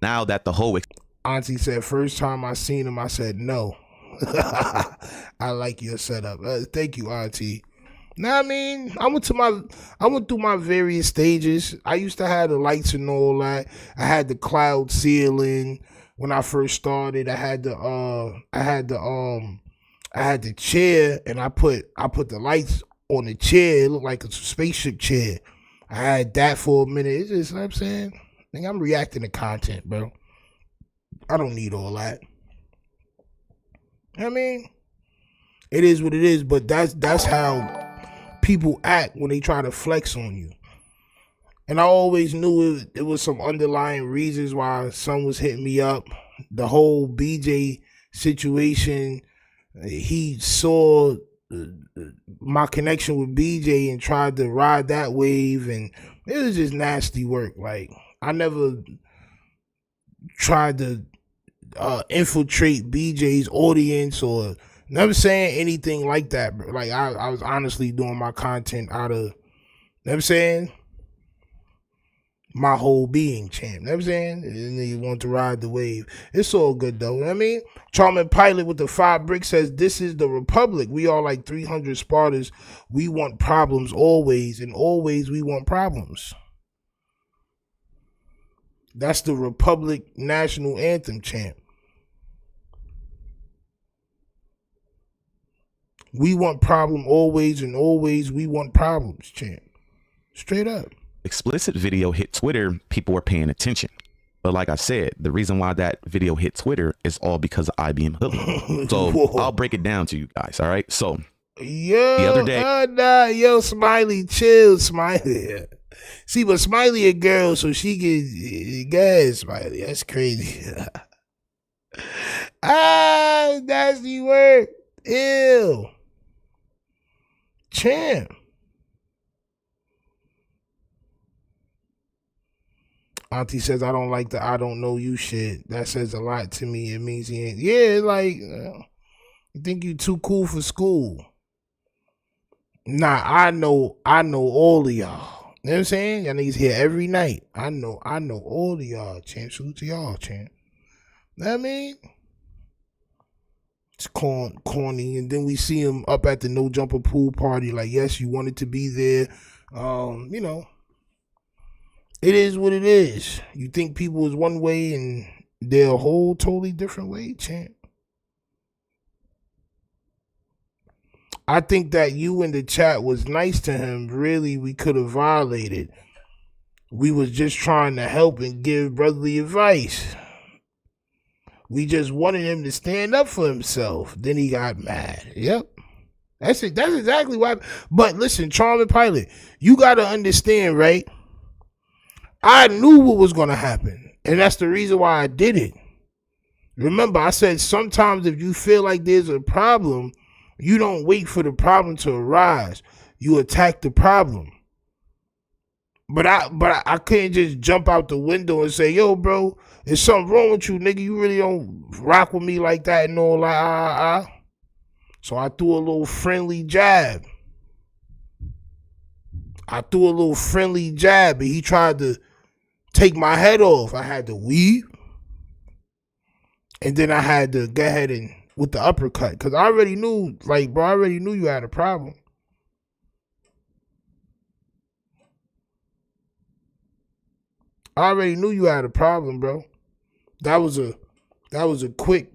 Now that the whole Auntie said, first time I seen him, I said no. I like your setup. Thank you, Auntie. Nah, I mean, I went through my various stages. I used to have the lights and all that. I had the cloud ceiling when I first started. I had the chair, and I put the lights on the chair. It looked like a spaceship chair. I had that for a minute. It's just, you know what I'm saying? I think I'm reacting to content, bro. I don't need all that. I mean, it is what it is, but that's how people act when they try to flex on you. And I always knew it was some underlying reasons why some was hitting me up. The whole BJ situation, he saw my connection with BJ and tried to ride that wave, and it was just nasty work. Like, I never tried to infiltrate BJ's audience or never saying anything like that, bro. Like, I was honestly doing my content out of, you know what I'm saying, my whole being, champ. You know what I'm saying? And you want to ride the wave. It's all good, though. You know what I mean? Charming Pilot with the 5 bricks says, this is the Republic. We are like 300 Spartans. We want problems always, and always we want problems. That's the Republic national anthem, champ. We want problem always, and always we want problems, champ. Straight up. Explicit video hit Twitter, people were paying attention. But like I said, the reason why that video hit Twitter is all because of IBM Hoodlum. So I'll break it down to you guys, all right? So the other day... yo, Smiley, chill, Smiley. See, but Smiley a girl, so she can gas, Smiley. That's crazy. Nasty word. Ew. Champ. Auntie says, I don't like the I don't know you shit. That says a lot to me. It means he ain't. Yeah, like, you think you too cool for school. Nah, I know all of y'all. You know what I'm saying? Y'all niggas here every night. I know all of y'all, champ. Salute to y'all, champ. Know what I mean? It's corny. And then we see him up at the no jumper pool party. Like, yes, you wanted to be there. You know. It is what it is. You think people is one way and they're a whole totally different way, champ. I think that you in the chat was nice to him. Really, we could have violated. We was just trying to help and give brotherly advice. We just wanted him to stand up for himself. Then he got mad. Yep. That's it. That's exactly why. But listen, Charming Pilot, you got to understand, right? I knew what was going to happen, and that's the reason why I did it. Remember, I said sometimes if you feel like there's a problem, you don't wait for the problem to arise. You attack the problem. But I couldn't just jump out the window and say, yo, bro, there's something wrong with you, nigga. You really don't rock with me like that and all that. So I threw a little friendly jab. And he tried to take my head off. I had to weave. And then I had to go ahead and with the uppercut. Because I already knew, like, bro, I already knew you had a problem. I already knew you had a problem, bro. That was a quick,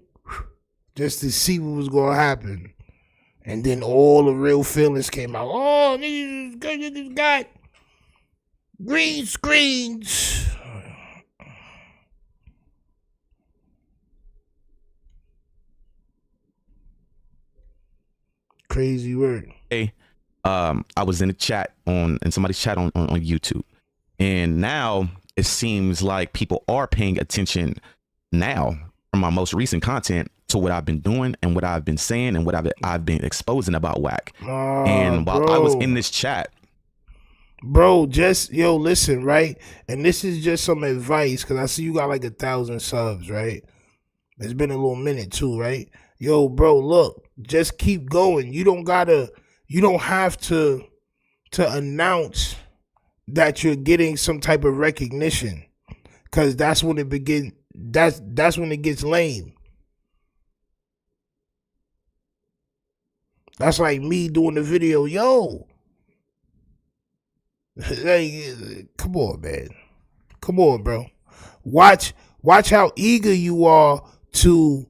just to see what was going to happen. And then all the real feelings came out. Oh, niggas got green screens. Crazy word. Hey, I was in a chat in somebody's chat on YouTube. And now it seems like people are paying attention now from my most recent content to what I've been doing and what I've been saying and what I've been exposing about Wack. And while I was in this chat, bro, just listen, right? And this is just some advice because I see you got like 1,000 subs, right? It's been a little minute too, right? Yo, bro, look, just keep going. You don't have to announce that you're getting some type of recognition, because that's when it begins. That's when it gets lame. That's like me doing the video, yo. Like, come on, man. Come on, bro. Watch how eager you are to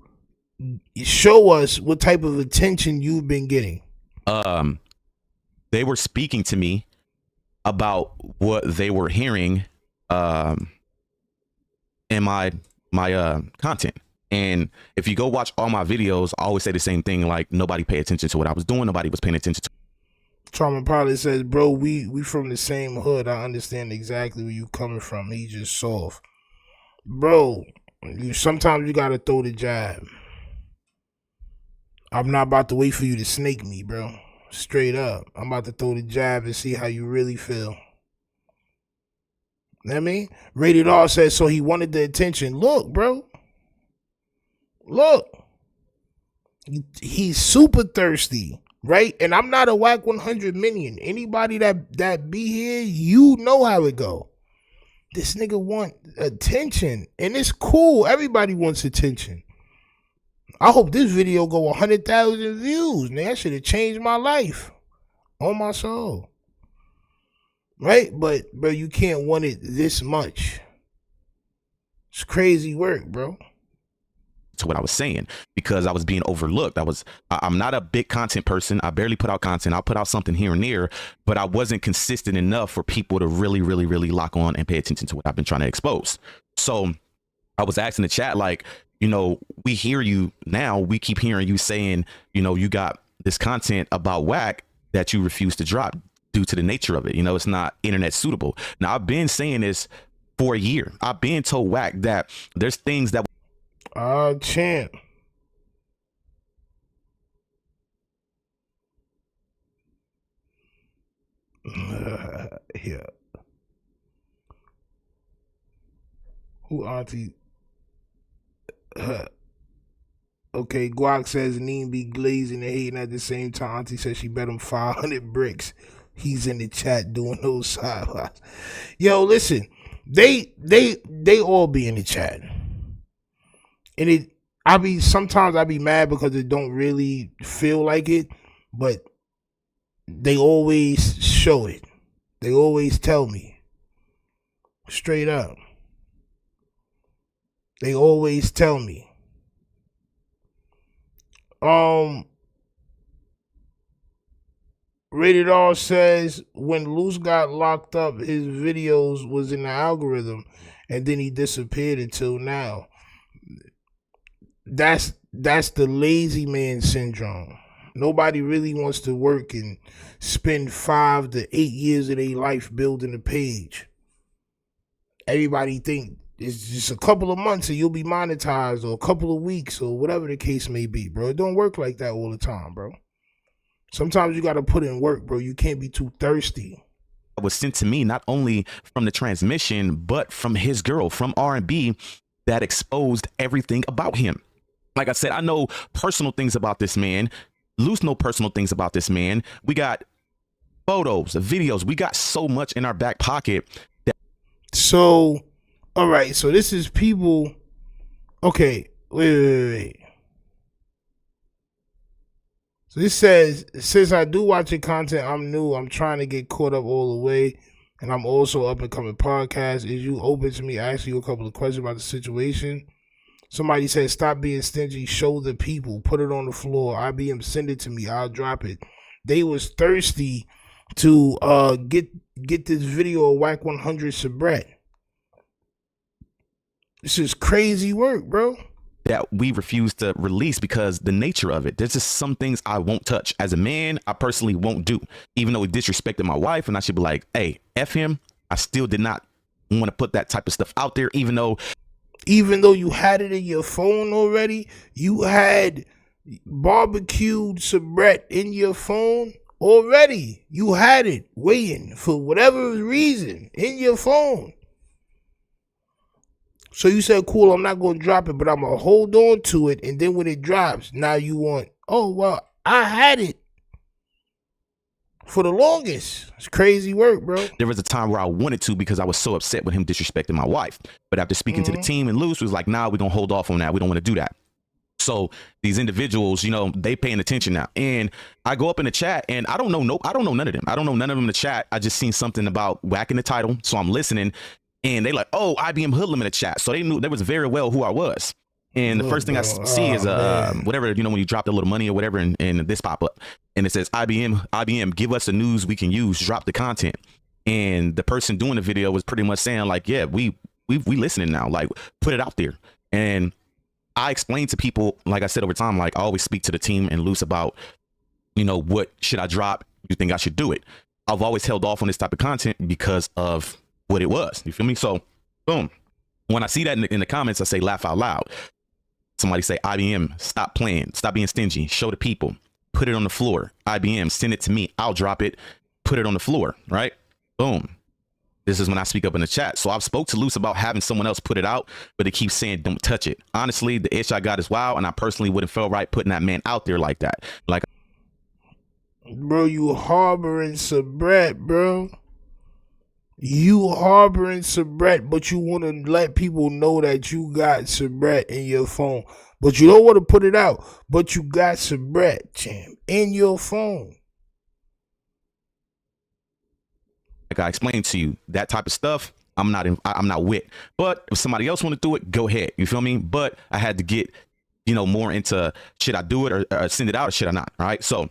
show us what type of attention you've been getting. They were speaking to me about what they were hearing in my content. And if you go watch all my videos, I always say the same thing, like nobody paid attention to what I was doing. Nobody was paying attention to. Trauma Pilot says, bro, we from the same hood. I understand exactly where you coming from. He just soft. Bro, sometimes you gotta throw the jab. I'm not about to wait for you to snake me, bro. Straight up. I'm about to throw the jab and see how you really feel. You know what I mean? Rated R says, so he wanted the attention. Look, bro. Look. He's super thirsty, right? And I'm not a Wack 100 minion. Anybody that be here, you know how it go. This nigga want attention. And it's cool. Everybody wants attention. I hope this video go 100,000 views. Man, that should have changed my life. On my soul. Right? But, bro, you can't want it this much. It's crazy work, bro. To what I was saying, because I was being overlooked. I'm not a big content person. I barely put out content. I'll put out something here and there, but I wasn't consistent enough for people to really, really, really lock on and pay attention to what I've been trying to expose. So I was asking the chat, like, we hear you now. We keep hearing you saying, you got this content about Wack that you refuse to drop due to the nature of it. It's not internet suitable. Now, I've been saying this for a year. I've been told Wack that there's things that champ. Yeah. Who auntie? Okay, Guac says Neen be glazing and hating at the same time. Auntie says she bet him 500 bricks. He's in the chat doing those sidelines. Yo, listen, they all be in the chat. And sometimes I be mad because it don't really feel like it, but they always show it. They always tell me. Straight up. They always tell me. Rated R says when Luce got locked up, his videos was in the algorithm and then he disappeared until now. That's the lazy man syndrome. Nobody really wants to work and spend 5 to 8 years of their life building a page. Everybody think it's just a couple of months and you'll be monetized, or a couple of weeks, or whatever the case may be, bro. It don't work like that all the time, bro. Sometimes you got to put in work, bro. You can't be too thirsty. Was sent to me not only from the transmission, but from his girl, from R&B, that exposed everything about him. Like I said, I know personal things about this man. Luce know personal things about this man. We got photos, videos. We got so much in our back pocket. So, all right. So this is people. Okay. Wait. So this says, since I do watch your content, I'm new. I'm trying to get caught up all the way. And I'm also up and coming podcast. Is you open to me asking you a couple of questions about the situation? Somebody said, stop being stingy. Show the people. Put it on the floor. IBM, send it to me. I'll drop it. They was thirsty to get this video of Wack 100 Sabret. This is crazy work, bro. That we refuse to release because the nature of it. There's just some things I won't touch. As a man, I personally won't do. Even though he disrespected my wife, and I should be like, hey, F him. I still did not want to put that type of stuff out there, even though Even though you had it in your phone already, you had barbecued Sabret in your phone already. You had it waiting for whatever reason in your phone. So you said, cool, I'm not going to drop it, but I'm going to hold on to it. And then when it drops, now you want, oh, well, I had it for the longest. It's crazy work, bro. There was a time where I wanted to because I was so upset with him disrespecting my wife. But after speaking to the team and Luce was like, nah, we're going to hold off on that. We don't want to do that. So these individuals, you know, they paying attention now. And I go up in the chat and I don't know none of them. I don't know none of them in the chat. I just seen something about Wack in the title. So I'm listening. And they like, oh, IBM Hoodlum in the chat. So they knew they was very well who I was. And the first thing I see is whatever, you know, when you drop a little money or whatever and this pop up and it says IBM, give us the news we can use, drop the content. And the person doing the video was pretty much saying like, yeah, we listening now, like put it out there. And I explained to people, like I said over time, like I always speak to the team and Luce about, you know, what should I drop? You think I should do it? I've always held off on this type of content because of what it was. You feel me? So boom. When I see that in the comments, I say laugh out loud. Somebody say, IBM, stop playing, stop being stingy, show the people, put it on the floor. IBM, send it to me, I'll drop it, put it on the floor, right? Boom. This is when I speak up in the chat. So I've spoke to Luce about having someone else put it out, but they keep saying don't touch it. Honestly, the itch I got is wild, and I personally wouldn't feel right putting that man out there like that. Like, bro, you harboring Sabret, bro. You harboring Sabret, but you want to let people know that you got Sabret in your phone. But you don't want to put it out. But you got Sabret, champ, in your phone. Like I explained to you, that type of stuff, I'm not with. But if somebody else want to do it, go ahead. You feel me? But I had to get, you know, more into should I do it or send it out or should I not? All right. So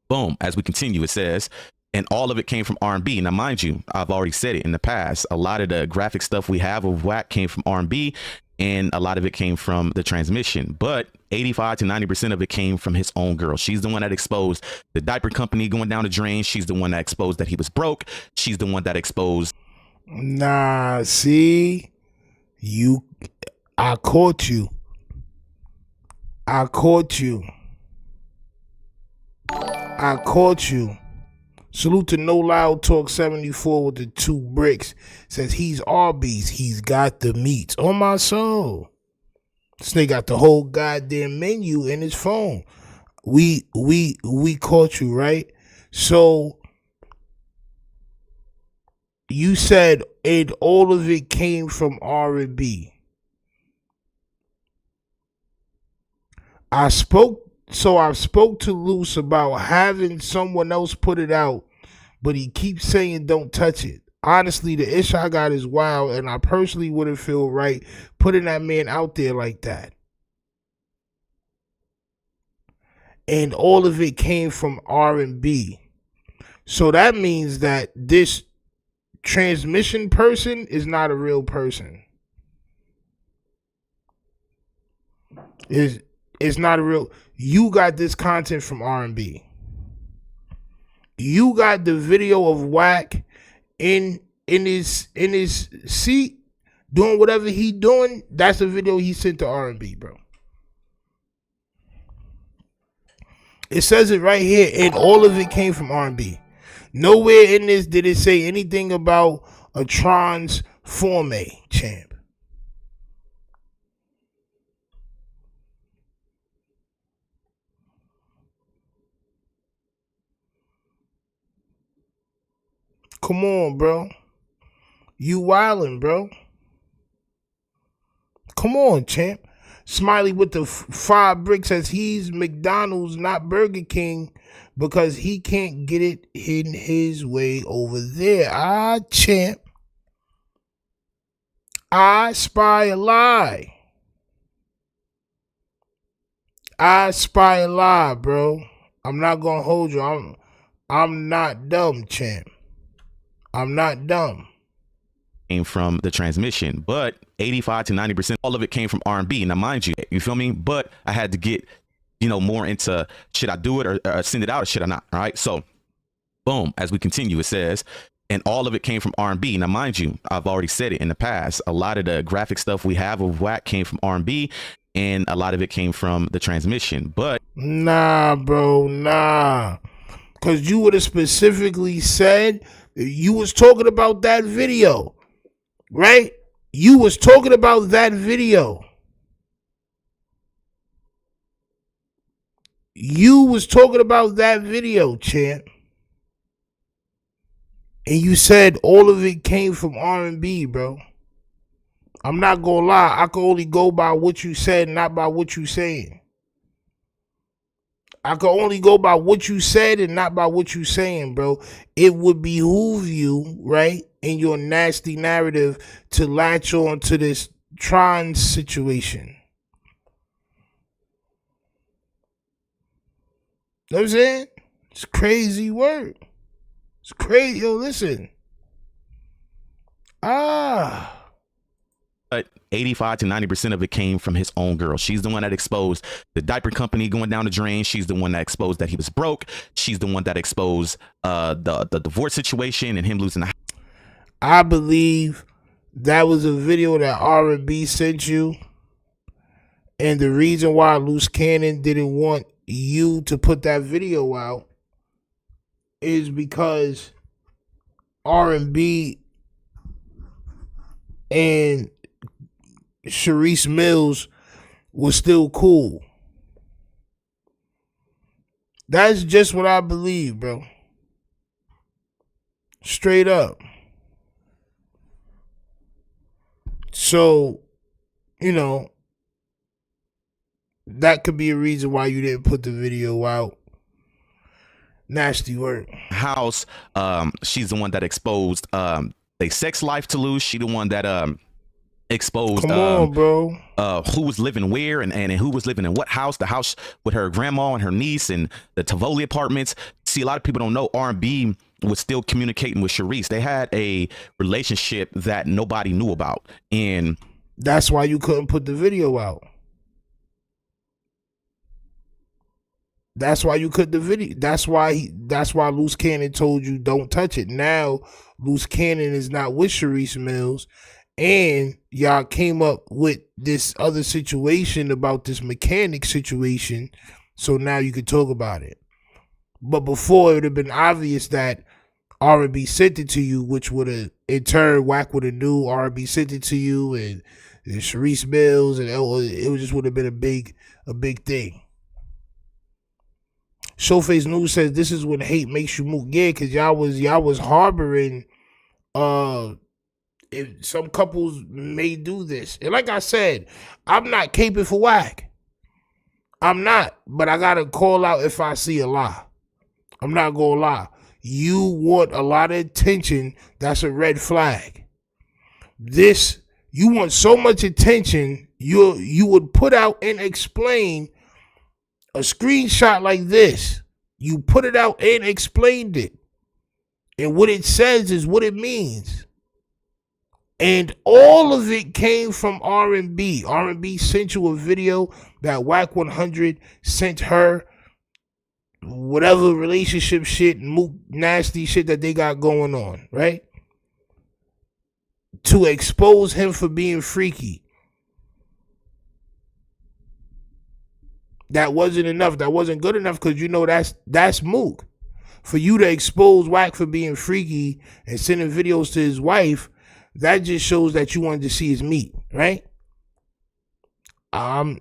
boom, as we continue, it says, and all of it came from R&B. Now, mind you, I've already said it in the past. A lot of the graphic stuff we have of Wack came from R&B, and a lot of it came from the transmission. But 85 to 90% of it came from his own girl. She's the one that exposed the diaper company going down the drain. She's the one that exposed that he was broke. She's the one that exposed. Nah, see, I caught you. I caught you. I caught you. Salute to No Loud Talk 74 with the 2 bricks. Says he's Arby's. He's got the meats. On my soul. This nigga got the whole goddamn menu in his phone. We caught you, right? So you said all of it came from R&B. I spoke to Luce about having someone else put it out, but he keeps saying don't touch it. Honestly, the issue I got is wild, and I personally wouldn't feel right putting that man out there like that. And all of it came from R&B. So that means that this transmission person is not a real person. It's not a real. You got this content from R&B. You got the video of Wack in his seat doing whatever he doing. That's the video he sent to R&B, bro. It says it right here, and all of it came from R&B. Nowhere in this did it say anything about a transforme, champ. Come on, bro. You wildin', bro. Come on, champ. Smiley with the 5 bricks says he's McDonald's, not Burger King, because he can't get it in his way over there. Ah, champ. I spy a lie. I spy a lie, bro. I'm not gonna hold you. I'm not dumb, champ. I'm not dumb. Came from the transmission, but 85 to 90%, all of it came from R&B. Now, mind you, you feel me? But I had to get, you know, more into should I do it or send it out or should I not? All right. So boom, as we continue, it says, and all of it came from R&B. Now, mind you, I've already said it in the past. A lot of the graphic stuff we have of Wack came from R&B, and a lot of it came from the transmission. But nah, bro, nah, because you would have specifically said you was talking about that video, right? You was talking about that video. You was talking about that video, champ. And you said all of it came from R&B, bro. I'm not gonna lie. I can only go by what you said, not by what you saying. I can only go by what you said and not by what you saying, bro. It would behoove you, right, in your nasty narrative to latch on to this Tron situation. You know what I'm saying? It's crazy word. It's crazy. Yo, listen. But 85 to 90% of it came from his own girl. She's the one that exposed the diaper company going down the drain. She's the one that exposed that he was broke. She's the one that exposed the divorce situation and him losing the house. I believe that was a video that R&B sent you. And the reason why Loose Cannon didn't want you to put that video out is because R&B and Sharice Mills was still cool. That's just what I believe, bro. Straight up. So, you know, that could be a reason why you didn't put the video out. Nasty work. House, she's the one that exposed their sex life to Loose. She the one that exposed Come on, bro. Who was living where and who was living in what house. The house with her grandma and her niece and the Tivoli apartments. See, a lot of people don't know R&B was still communicating with Sharice. They had a relationship that nobody knew about, and that's why you couldn't put the video out. That's why you cut the video. That's why Loose Cannon told you don't touch it. Now Loose Cannon is not with Sharice Mills, and y'all came up with this other situation about this mechanic situation. So now you can talk about it. But before, it would have been obvious that R&B sent it to you, which would have in turn Wack would have knew R&B sent it to you, and Sharice Mills, and it just would have been a big thing. Showface News says this is when hate makes you move. Yeah, because y'all was harboring if some couples may do this. And like I said, I'm not caping for Wack. I'm not, but I gotta call out if I see a lie. I'm not gonna lie. You want a lot of attention, that's a red flag. You want so much attention, you would put out and explain a screenshot like this. You put it out and explained it. And what it says is what it means. And all of it came from R&B. R&B sent you a video that Wack 100 sent her. Whatever relationship shit, nasty shit that they got going on, right? To expose him for being freaky. That wasn't enough. That wasn't good enough because you know that's mook. For you to expose Wack for being freaky and sending videos to his wife, that just shows that you wanted to see his meat, right? I'm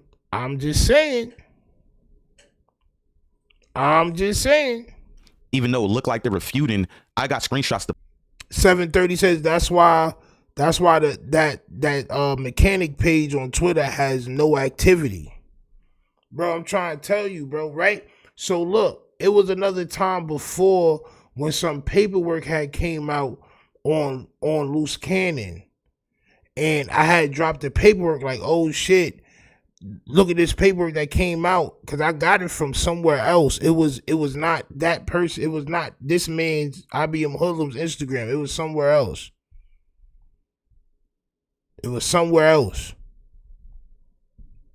just saying. Even though it looked like they're refuting, I got screenshots. 730 says that's why that mechanic page on Twitter has no activity. Bro, I'm trying to tell you, bro, right? So look, it was another time before when some paperwork had came out on Loose Cannon. And I had dropped the paperwork like, oh shit, look at this paperwork that came out. Cause I got it from somewhere else. It was not that person. It was not this man's IBM Hoodlum's Instagram. It was somewhere else.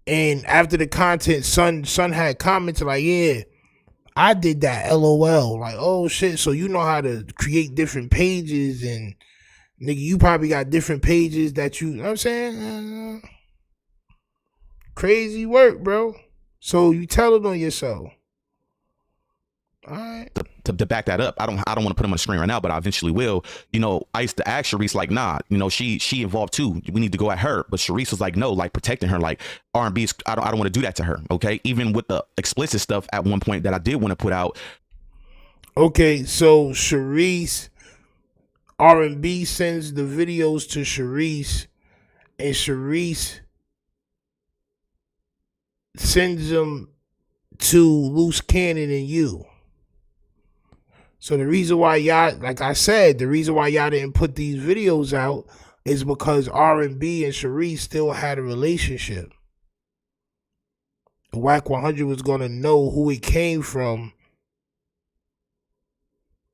And after the content, son had commented like, yeah, I did that, LOL. Like, oh shit, so you know how to create different pages, and nigga, you probably got different pages that you know what I'm saying? Crazy work, bro. So you tell it on yourself. All right. To back that up, I don't want to put him on the screen right now, but I eventually will. You know, I used to ask Sharice, like, nah, you know, she involved too. We need to go at her. But Sharice was like, no, like protecting her, like R&B. I don't want to do that to her. Okay, even with the explicit stuff at one point that I did want to put out. Okay, so Sharice, R&B sends the videos to Sharice, and Sharice sends them to Loose Cannon and you. So the reason why y'all, like I said, the reason why y'all didn't put these videos out is because R&B and Sharice still had a relationship. Wack 100 was gonna know who it came from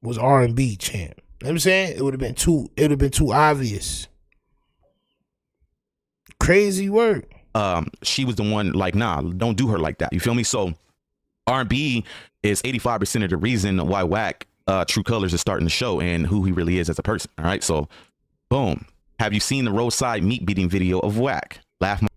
was R&B champ. You know what I'm saying? It would have been too obvious. Crazy work. She was the one, like, nah, don't do her like that. You feel me? So R&B is 85% of the reason why Wack True Colors is starting to show and who he really is as a person. All right, so boom. Have you seen the roadside meat beating video of Wack? Laugh my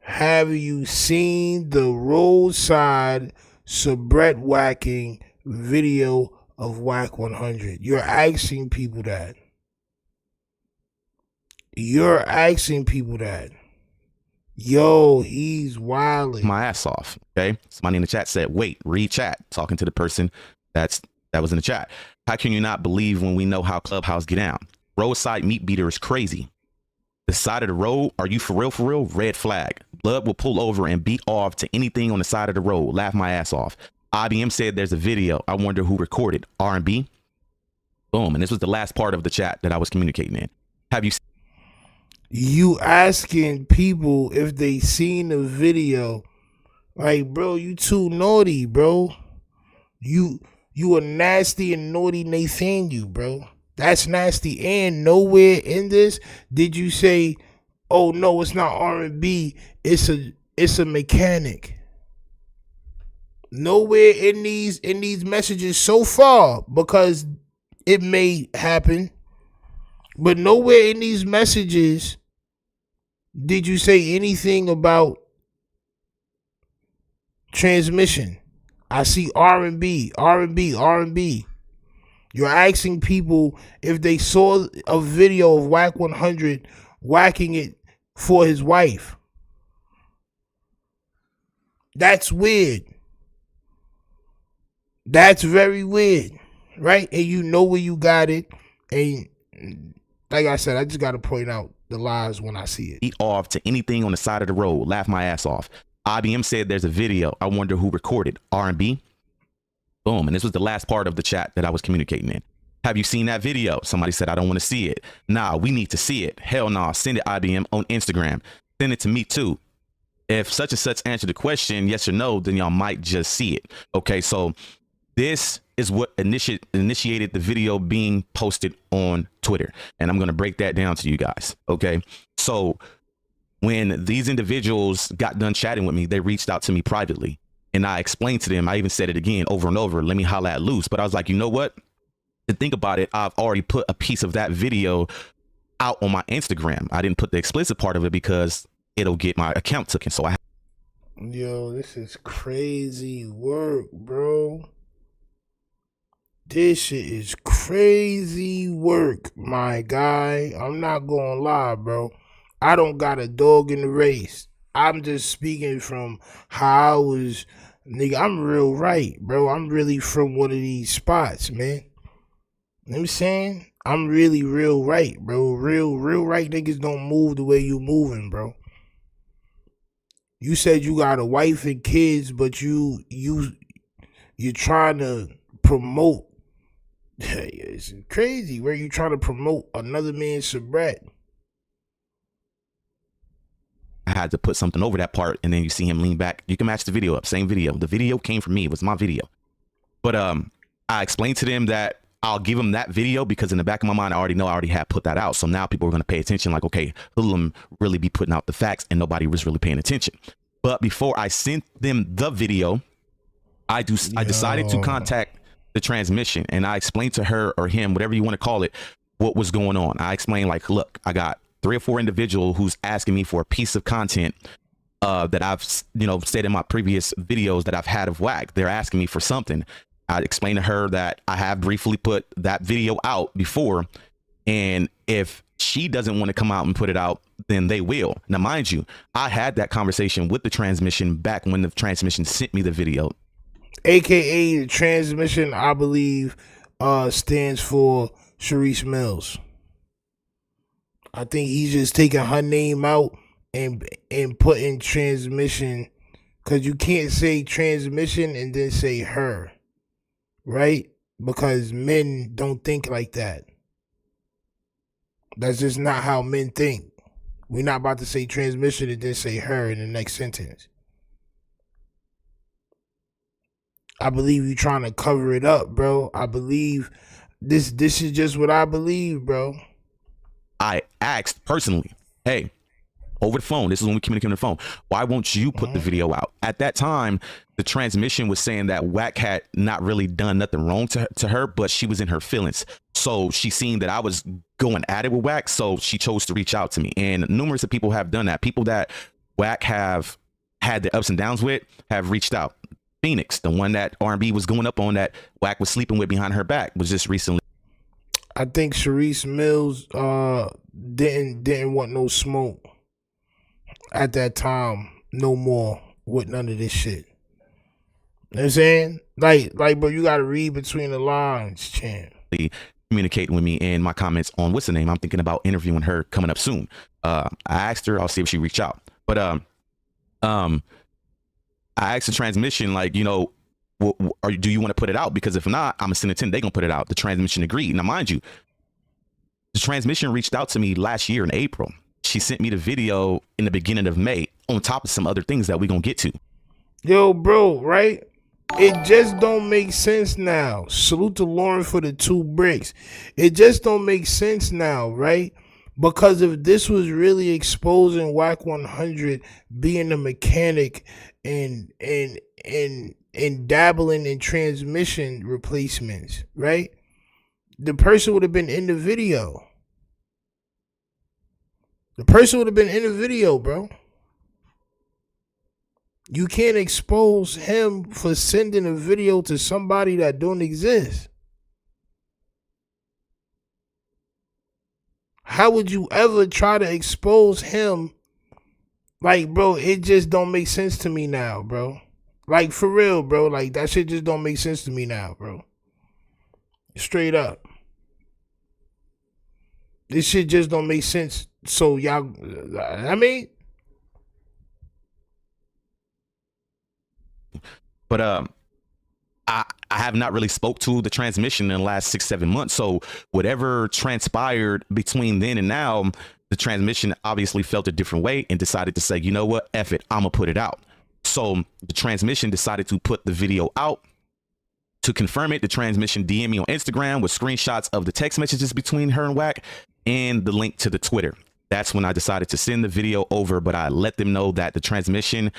Have you seen the roadside soubrette whacking video of Wack 100? You're asking people that. You're asking people that. Yo, he's wilding my ass off. Okay, somebody in the chat said, wait, read chat, talking to the person that was in the chat. How can you not believe when we know how Clubhouse get down? Roadside meat beater is crazy. The side of the road, are you for real, for real? Red flag. Blood will pull over and beat off to anything on the side of the road. Laugh my ass off. IBM said there's a video. I wonder who recorded. R&B. Boom. And this was the last part of the chat that I was communicating in. Have you You asking people if they seen the video. Like, bro, you too naughty, bro. You a nasty and naughty Nathaniel, bro. That's nasty. And nowhere in this did you say, oh no, it's not R&B, it's a mechanic. Nowhere in these messages so far, because it may happen, but nowhere in these messages did you say anything about transmission. I see R&B. You're asking people if they saw a video of Wack 100 whacking it for his wife. That's weird. That's very weird, right? And you know where you got it. And like I said, I just got to point out the lies when I see it. Eat off to anything on the side of the road. Laugh my ass off. IBM said there's a video. I wonder who recorded. R&B. Boom. And this was the last part of the chat that I was communicating in. Have you seen that video? Somebody said, I don't want to see it. Nah, we need to see it. Hell nah. Send it IBM on Instagram. Send it to me too. If such and such answer the question, yes or no, then y'all might just see it. Okay, so this is what initiated the video being posted on Twitter. And I'm going to break that down to you guys. Okay, so when these individuals got done chatting with me, they reached out to me privately. And I explained to them, I even said it again over and over, let me holla at Loose. But I was like, you know what? To think about it, I've already put a piece of that video out on my Instagram. I didn't put the explicit part of it because it'll get my account taken. So Yo, this is crazy work, bro. This shit is crazy work, my guy. I'm not gonna lie, bro. I don't got a dog in the race. I'm just speaking from how I was, nigga. I'm real right, bro. I'm really from one of these spots, man. You know what I'm saying? I'm really real right, bro. Real right niggas don't move the way you moving, bro. You said you got a wife and kids, but you're trying to promote. It's crazy where you trying to promote another man's soubrette. I had to put something over that part, and then you see him lean back. You can match the video up, same video. The video came from me. It was my video. But I explained to them that I'll give them that video because in the back of my mind, I already had put that out. So now people are going to pay attention like, okay, Hoodlum really be putting out the facts and nobody was really paying attention. But before I sent them the video, I decided to contact the transmission, and I explained to her or him, whatever you want to call it, what was going on. I explained like, look, I got 3 or 4 individuals who's asking me for a piece of content that I've, said in my previous videos that I've had of Wack. They're asking me for something. I explained to her that I have briefly put that video out before, and if she doesn't want to come out and put it out, then they will. Now, mind you, I had that conversation with the transmission back when the transmission sent me the video. AKA the transmission, I believe, stands for Sharice Mills. I think he's just taking her name out and putting transmission, because you can't say transmission and then say her, right? Because men don't think like that. That's just not how men think. We're not about to say transmission and then say her in the next sentence. I believe you trying to cover it up, bro. I believe this is just what I believe, bro. I asked personally, hey, over the phone, this is when we communicate on the phone, why won't you put the video out? At that time, the transmission was saying that Wack had not really done nothing wrong to her, but she was in her feelings. So she seen that I was going at it with Wack, so she chose to reach out to me. And numerous of people have done that. People that Wack have had the ups and downs with have reached out. Phoenix, the one that R&B was going up on that Wack was sleeping with behind her back, was just recently. I think Sharice Mills didn't want no smoke at that time, no more with none of this shit. You know what I'm saying? Like, bro, you gotta read between the lines, champ. Communicating with me in my comments on what's the name. I'm thinking about interviewing her coming up soon. I asked her, I'll see if she reach out. But I asked the transmission, like, do you want to put it out? Because if not, I'm gonna send it to them. They gonna put it out. The transmission agreed. Now, mind you, the transmission reached out to me last year in April. She sent me the video in the beginning of May, on top of some other things that we gonna get to. Yo, bro, right? It just don't make sense now. Salute to Lauren for the 2 bricks. It just don't make sense now, right? Because if this was really exposing Wack 100 being a mechanic and dabbling in transmission replacements, right? The person would have been in the video. The person would have been in the video, bro. You can't expose him for sending a video to somebody that don't exist. How would you ever try to expose him? Like, bro, it just don't make sense to me now, bro. Like, for real, bro. Like, that shit just don't make sense to me now, bro. Straight up. This shit just don't make sense. So, y'all, I mean... But I have not really spoke to the transmission in the last 6-7 months. So whatever transpired between then and now, the transmission obviously felt a different way and decided to say, you know what, F it, I'm gonna put it out. So the transmission decided to put the video out. To confirm it, the transmission DM'd me on Instagram with screenshots of the text messages between her and Wack and the link to the Twitter. That's when I decided to send the video over, but I let them know that the transmission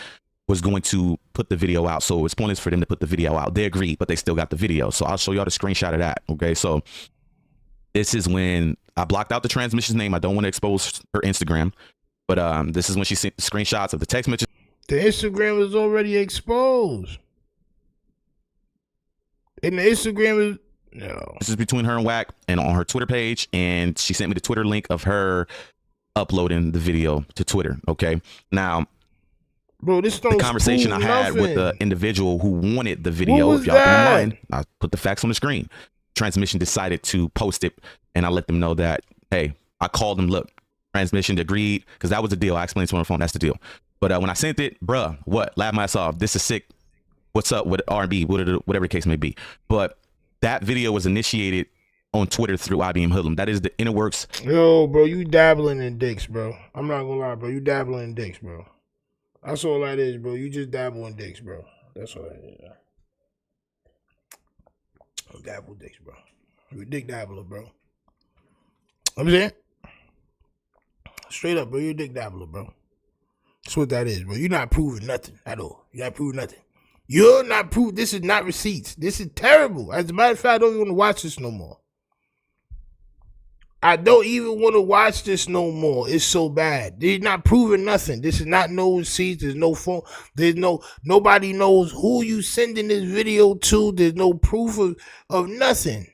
was going to put the video out. So it's pointless for them to put the video out. They agreed, but they still got the video. So I'll show y'all the screenshot of that. Okay, so this is when I blocked out the transmission's name. I don't want to expose her Instagram, but this is when she sent the screenshots of the text messages. The Instagram was already exposed. And the Instagram is... No. This is between her and Wack and on her Twitter page. And she sent me the Twitter link of her uploading the video to Twitter. Okay, now... Bro, this the conversation I had with the individual who wanted the video, if y'all don't mind, I put the facts on the screen. Transmission decided to post it, and I let them know that, hey, I called them, look, transmission agreed, because that was the deal. I explained to her on the phone, that's the deal. But when I sent it, bruh, what? Laugh my ass off. This is sick. What's up with R&B, whatever the case may be. But that video was initiated on Twitter through IBM Hoodlum. That is the inner works. Yo, bro, you dabbling in dicks, bro. I'm not gonna lie, bro. You dabbling in dicks, bro. That's all that is, bro. You just dabble in dicks, bro. That's all that is. Dabble dicks, bro. You a dick dabbler, bro. I'm saying, straight up, bro. You a dick dabbler, bro. That's what that is, bro. You're not proving nothing at all. You're not proving nothing. You're not proving. This is not receipts. This is terrible. As a matter of fact, I don't even want to watch this no more. I don't even want to watch this no more. It's so bad. They're not proving nothing. This is not no receipts. There's no phone. Nobody knows who you sending this video to. There's no proof of nothing.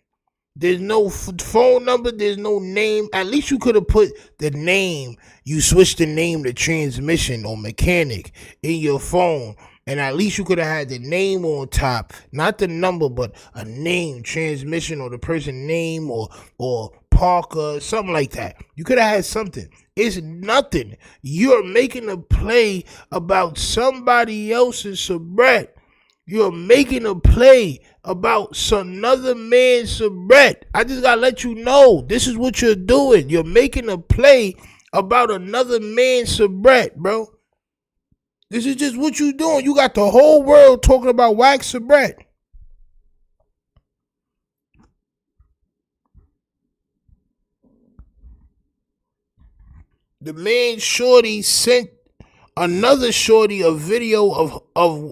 There's no phone number. There's no name. At least you could have put the name. You switched the name to transmission or mechanic in your phone. And at least you could have had the name on top. Not the number, but a name, transmission, or the person name, or Parker, something like that. You could have had something. It's nothing. You're making a play about somebody else's soubrette. You're making a play about another man's soubrette. I just gotta let you know, this is what you're doing. You're making a play about another man's soubrette, bro. This is just what you're doing. You got the whole world talking about Wack soubrette. The man shorty sent another shorty a video of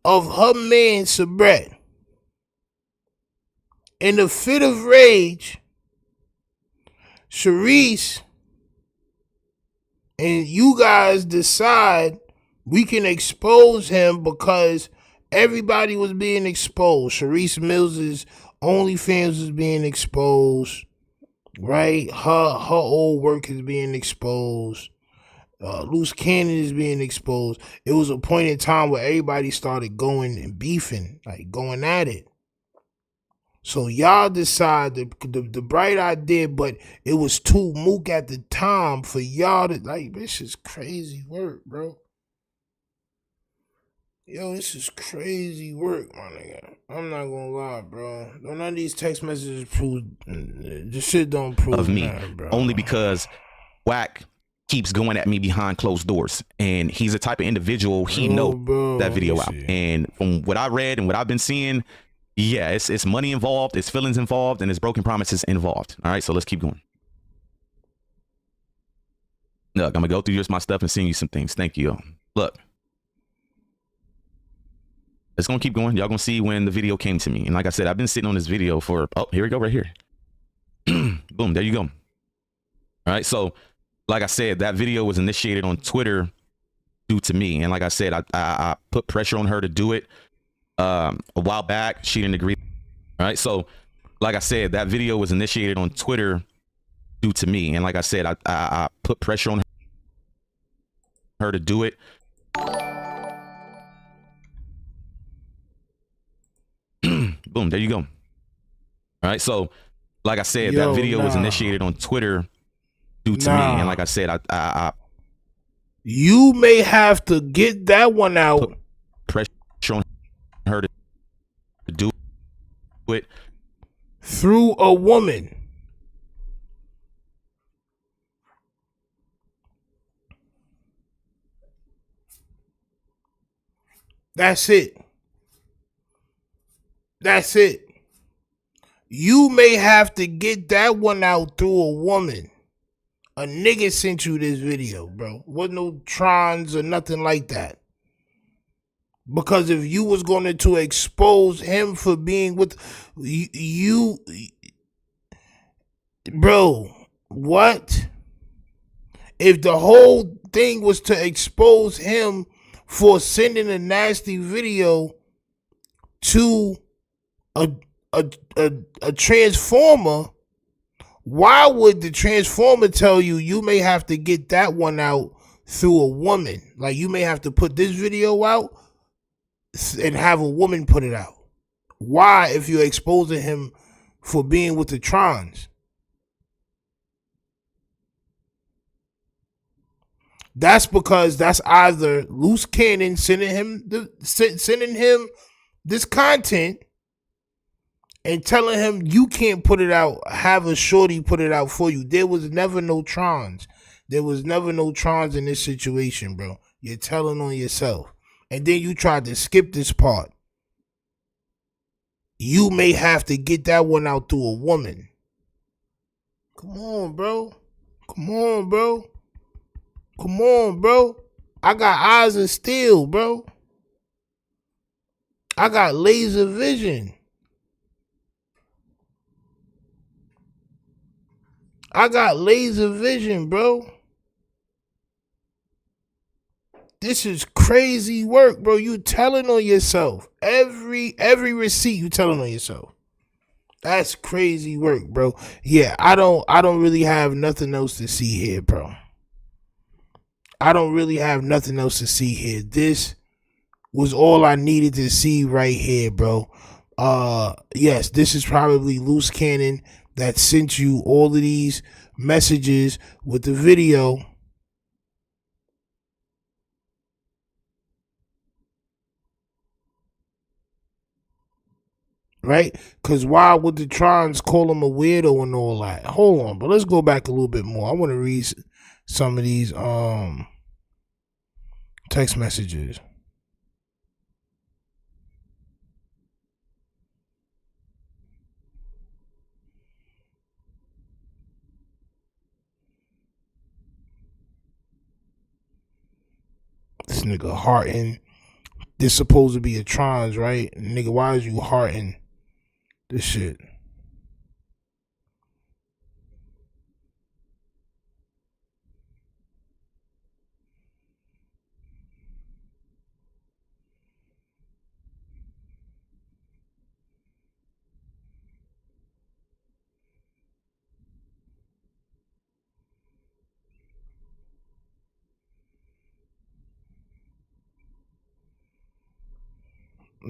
her man soubrette. In a fit of rage, Sharice and you guys decide we can expose him because everybody was being exposed. Sharice Mills's OnlyFans was being exposed. Right? Her old work is being exposed. Loose Cannon is being exposed. It was a point in time where everybody started going and beefing, like going at it. So y'all decide the bright idea, but it was too mook at the time for y'all to, like, this is crazy work, bro. Yo, this is crazy work, my nigga. I'm not gonna lie, bro. None of these text messages prove, this shit don't prove of me, nothing, bro. only because Wack keeps going at me behind closed doors, and he's the type of individual he know that video out. And from what I read and what I've been seeing, yeah, it's money involved, it's feelings involved, and it's broken promises involved. All right, so let's keep going. Look, I'm gonna go through just my stuff and send you some things. Thank you. Look. It's gonna keep going. Y'all gonna see when the video came to me. And like I said, I've been sitting on this video for, oh, here we go, right here. Boom, there you go. All right, so like I said, that video was initiated on Twitter due to me. And like I said, I put pressure on her to do it a while back. She didn't agree. All right, so like I said, that video was initiated on Twitter due to me. And like I said, I put pressure on her to do it. Boom, there you go. All right, so like I said, that video was initiated on Twitter due to me. And like I said, you may have to get that one out. Pressure on her to do it through a woman. That's it. That's it. You may have to get that one out through a woman. A nigga sent you this video, bro. Wasn't no trons or nothing like that. Because if you was going to expose him for being with you, bro, what? If the whole thing was to expose him for sending a nasty video to a transformer, why would the transformer tell you you may have to get that one out through a woman? Like, you may have to put this video out and have a woman put it out. Why, if you're exposing him for being with the trons? That's because that's either Loose Cannon sending him this content, and telling him you can't put it out, have a shorty put it out for you. There was never no trons. There was never no trons in this situation, bro. You're telling on yourself. And then you tried to skip this part. You may have to get that one out through a woman. Come on, bro. Come on, bro. Come on, bro. I got eyes of steel, bro. I got laser vision. I got laser vision, bro. This is crazy work, bro. You telling on yourself. Every receipt you telling on yourself. That's crazy work, bro. Yeah, I don't really have nothing else to see here, bro. I don't really have nothing else to see here. This was all I needed to see right here, bro. Yes, this is probably loose cannon that sent you all of these messages with the video. Right? Because why would the trons call him a weirdo and all that? Hold on, but let's go back a little bit more. I want to read some of these text messages. This nigga hearting. This supposed to be a trons, right? Nigga, why is you hearting this shit?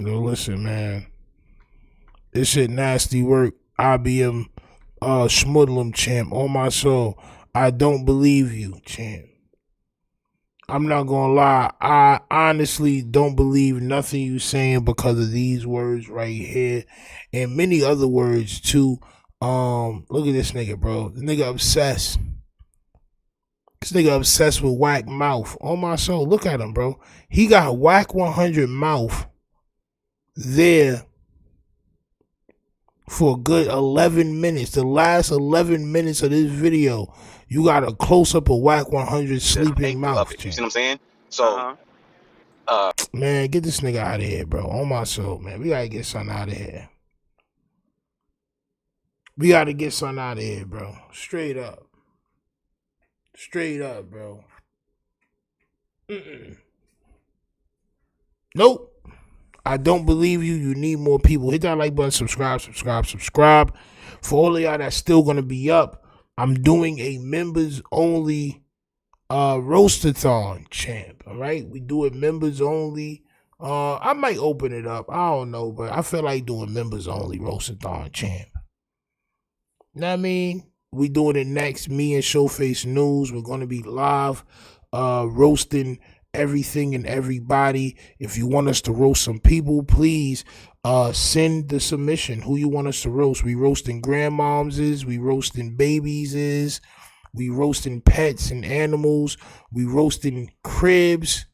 Yo, listen, man. This shit nasty work. IBM Hoodlum, champ. On my soul. I don't believe you, champ. I'm not gonna lie. I honestly don't believe nothing you saying because of these words right here. And many other words too. Look at this nigga, bro. The nigga obsessed. This nigga obsessed with Wack mouth. On my soul. Look at him, bro. He got Wack 100 mouth there for a good 11 minutes. The last 11 minutes of this video, you got a close-up of Wack 100 sleeping mouth. You see what I'm saying? So, man, get this nigga out of here, bro. On my soul, man. We gotta get something out of here. We gotta get something out of here, bro. Straight up. Straight up, bro. Nope. I don't believe you. You need more people. Hit that like button. Subscribe. For all of y'all that's still going to be up, I'm doing a members only roastathon, champ. All right? We do it members only. I might open it up. I don't know, but I feel like doing members only roastathon, champ. Know what I mean? We doing it next. Me and Showface News. We're going to be live roasting everything and everybody. If you want us to roast some people, please send the submission. Who you want us to roast? We roasting grandmoms is, we roasting babies is, we roasting pets and animals, we roasting cribs.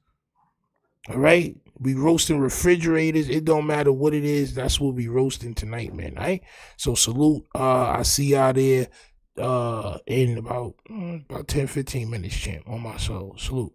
All right, we roasting refrigerators. It don't matter what it is. That's what we roasting tonight, man. All right. So salute. I see y'all there in about 10-15 minutes, champ. On my soul. Salute.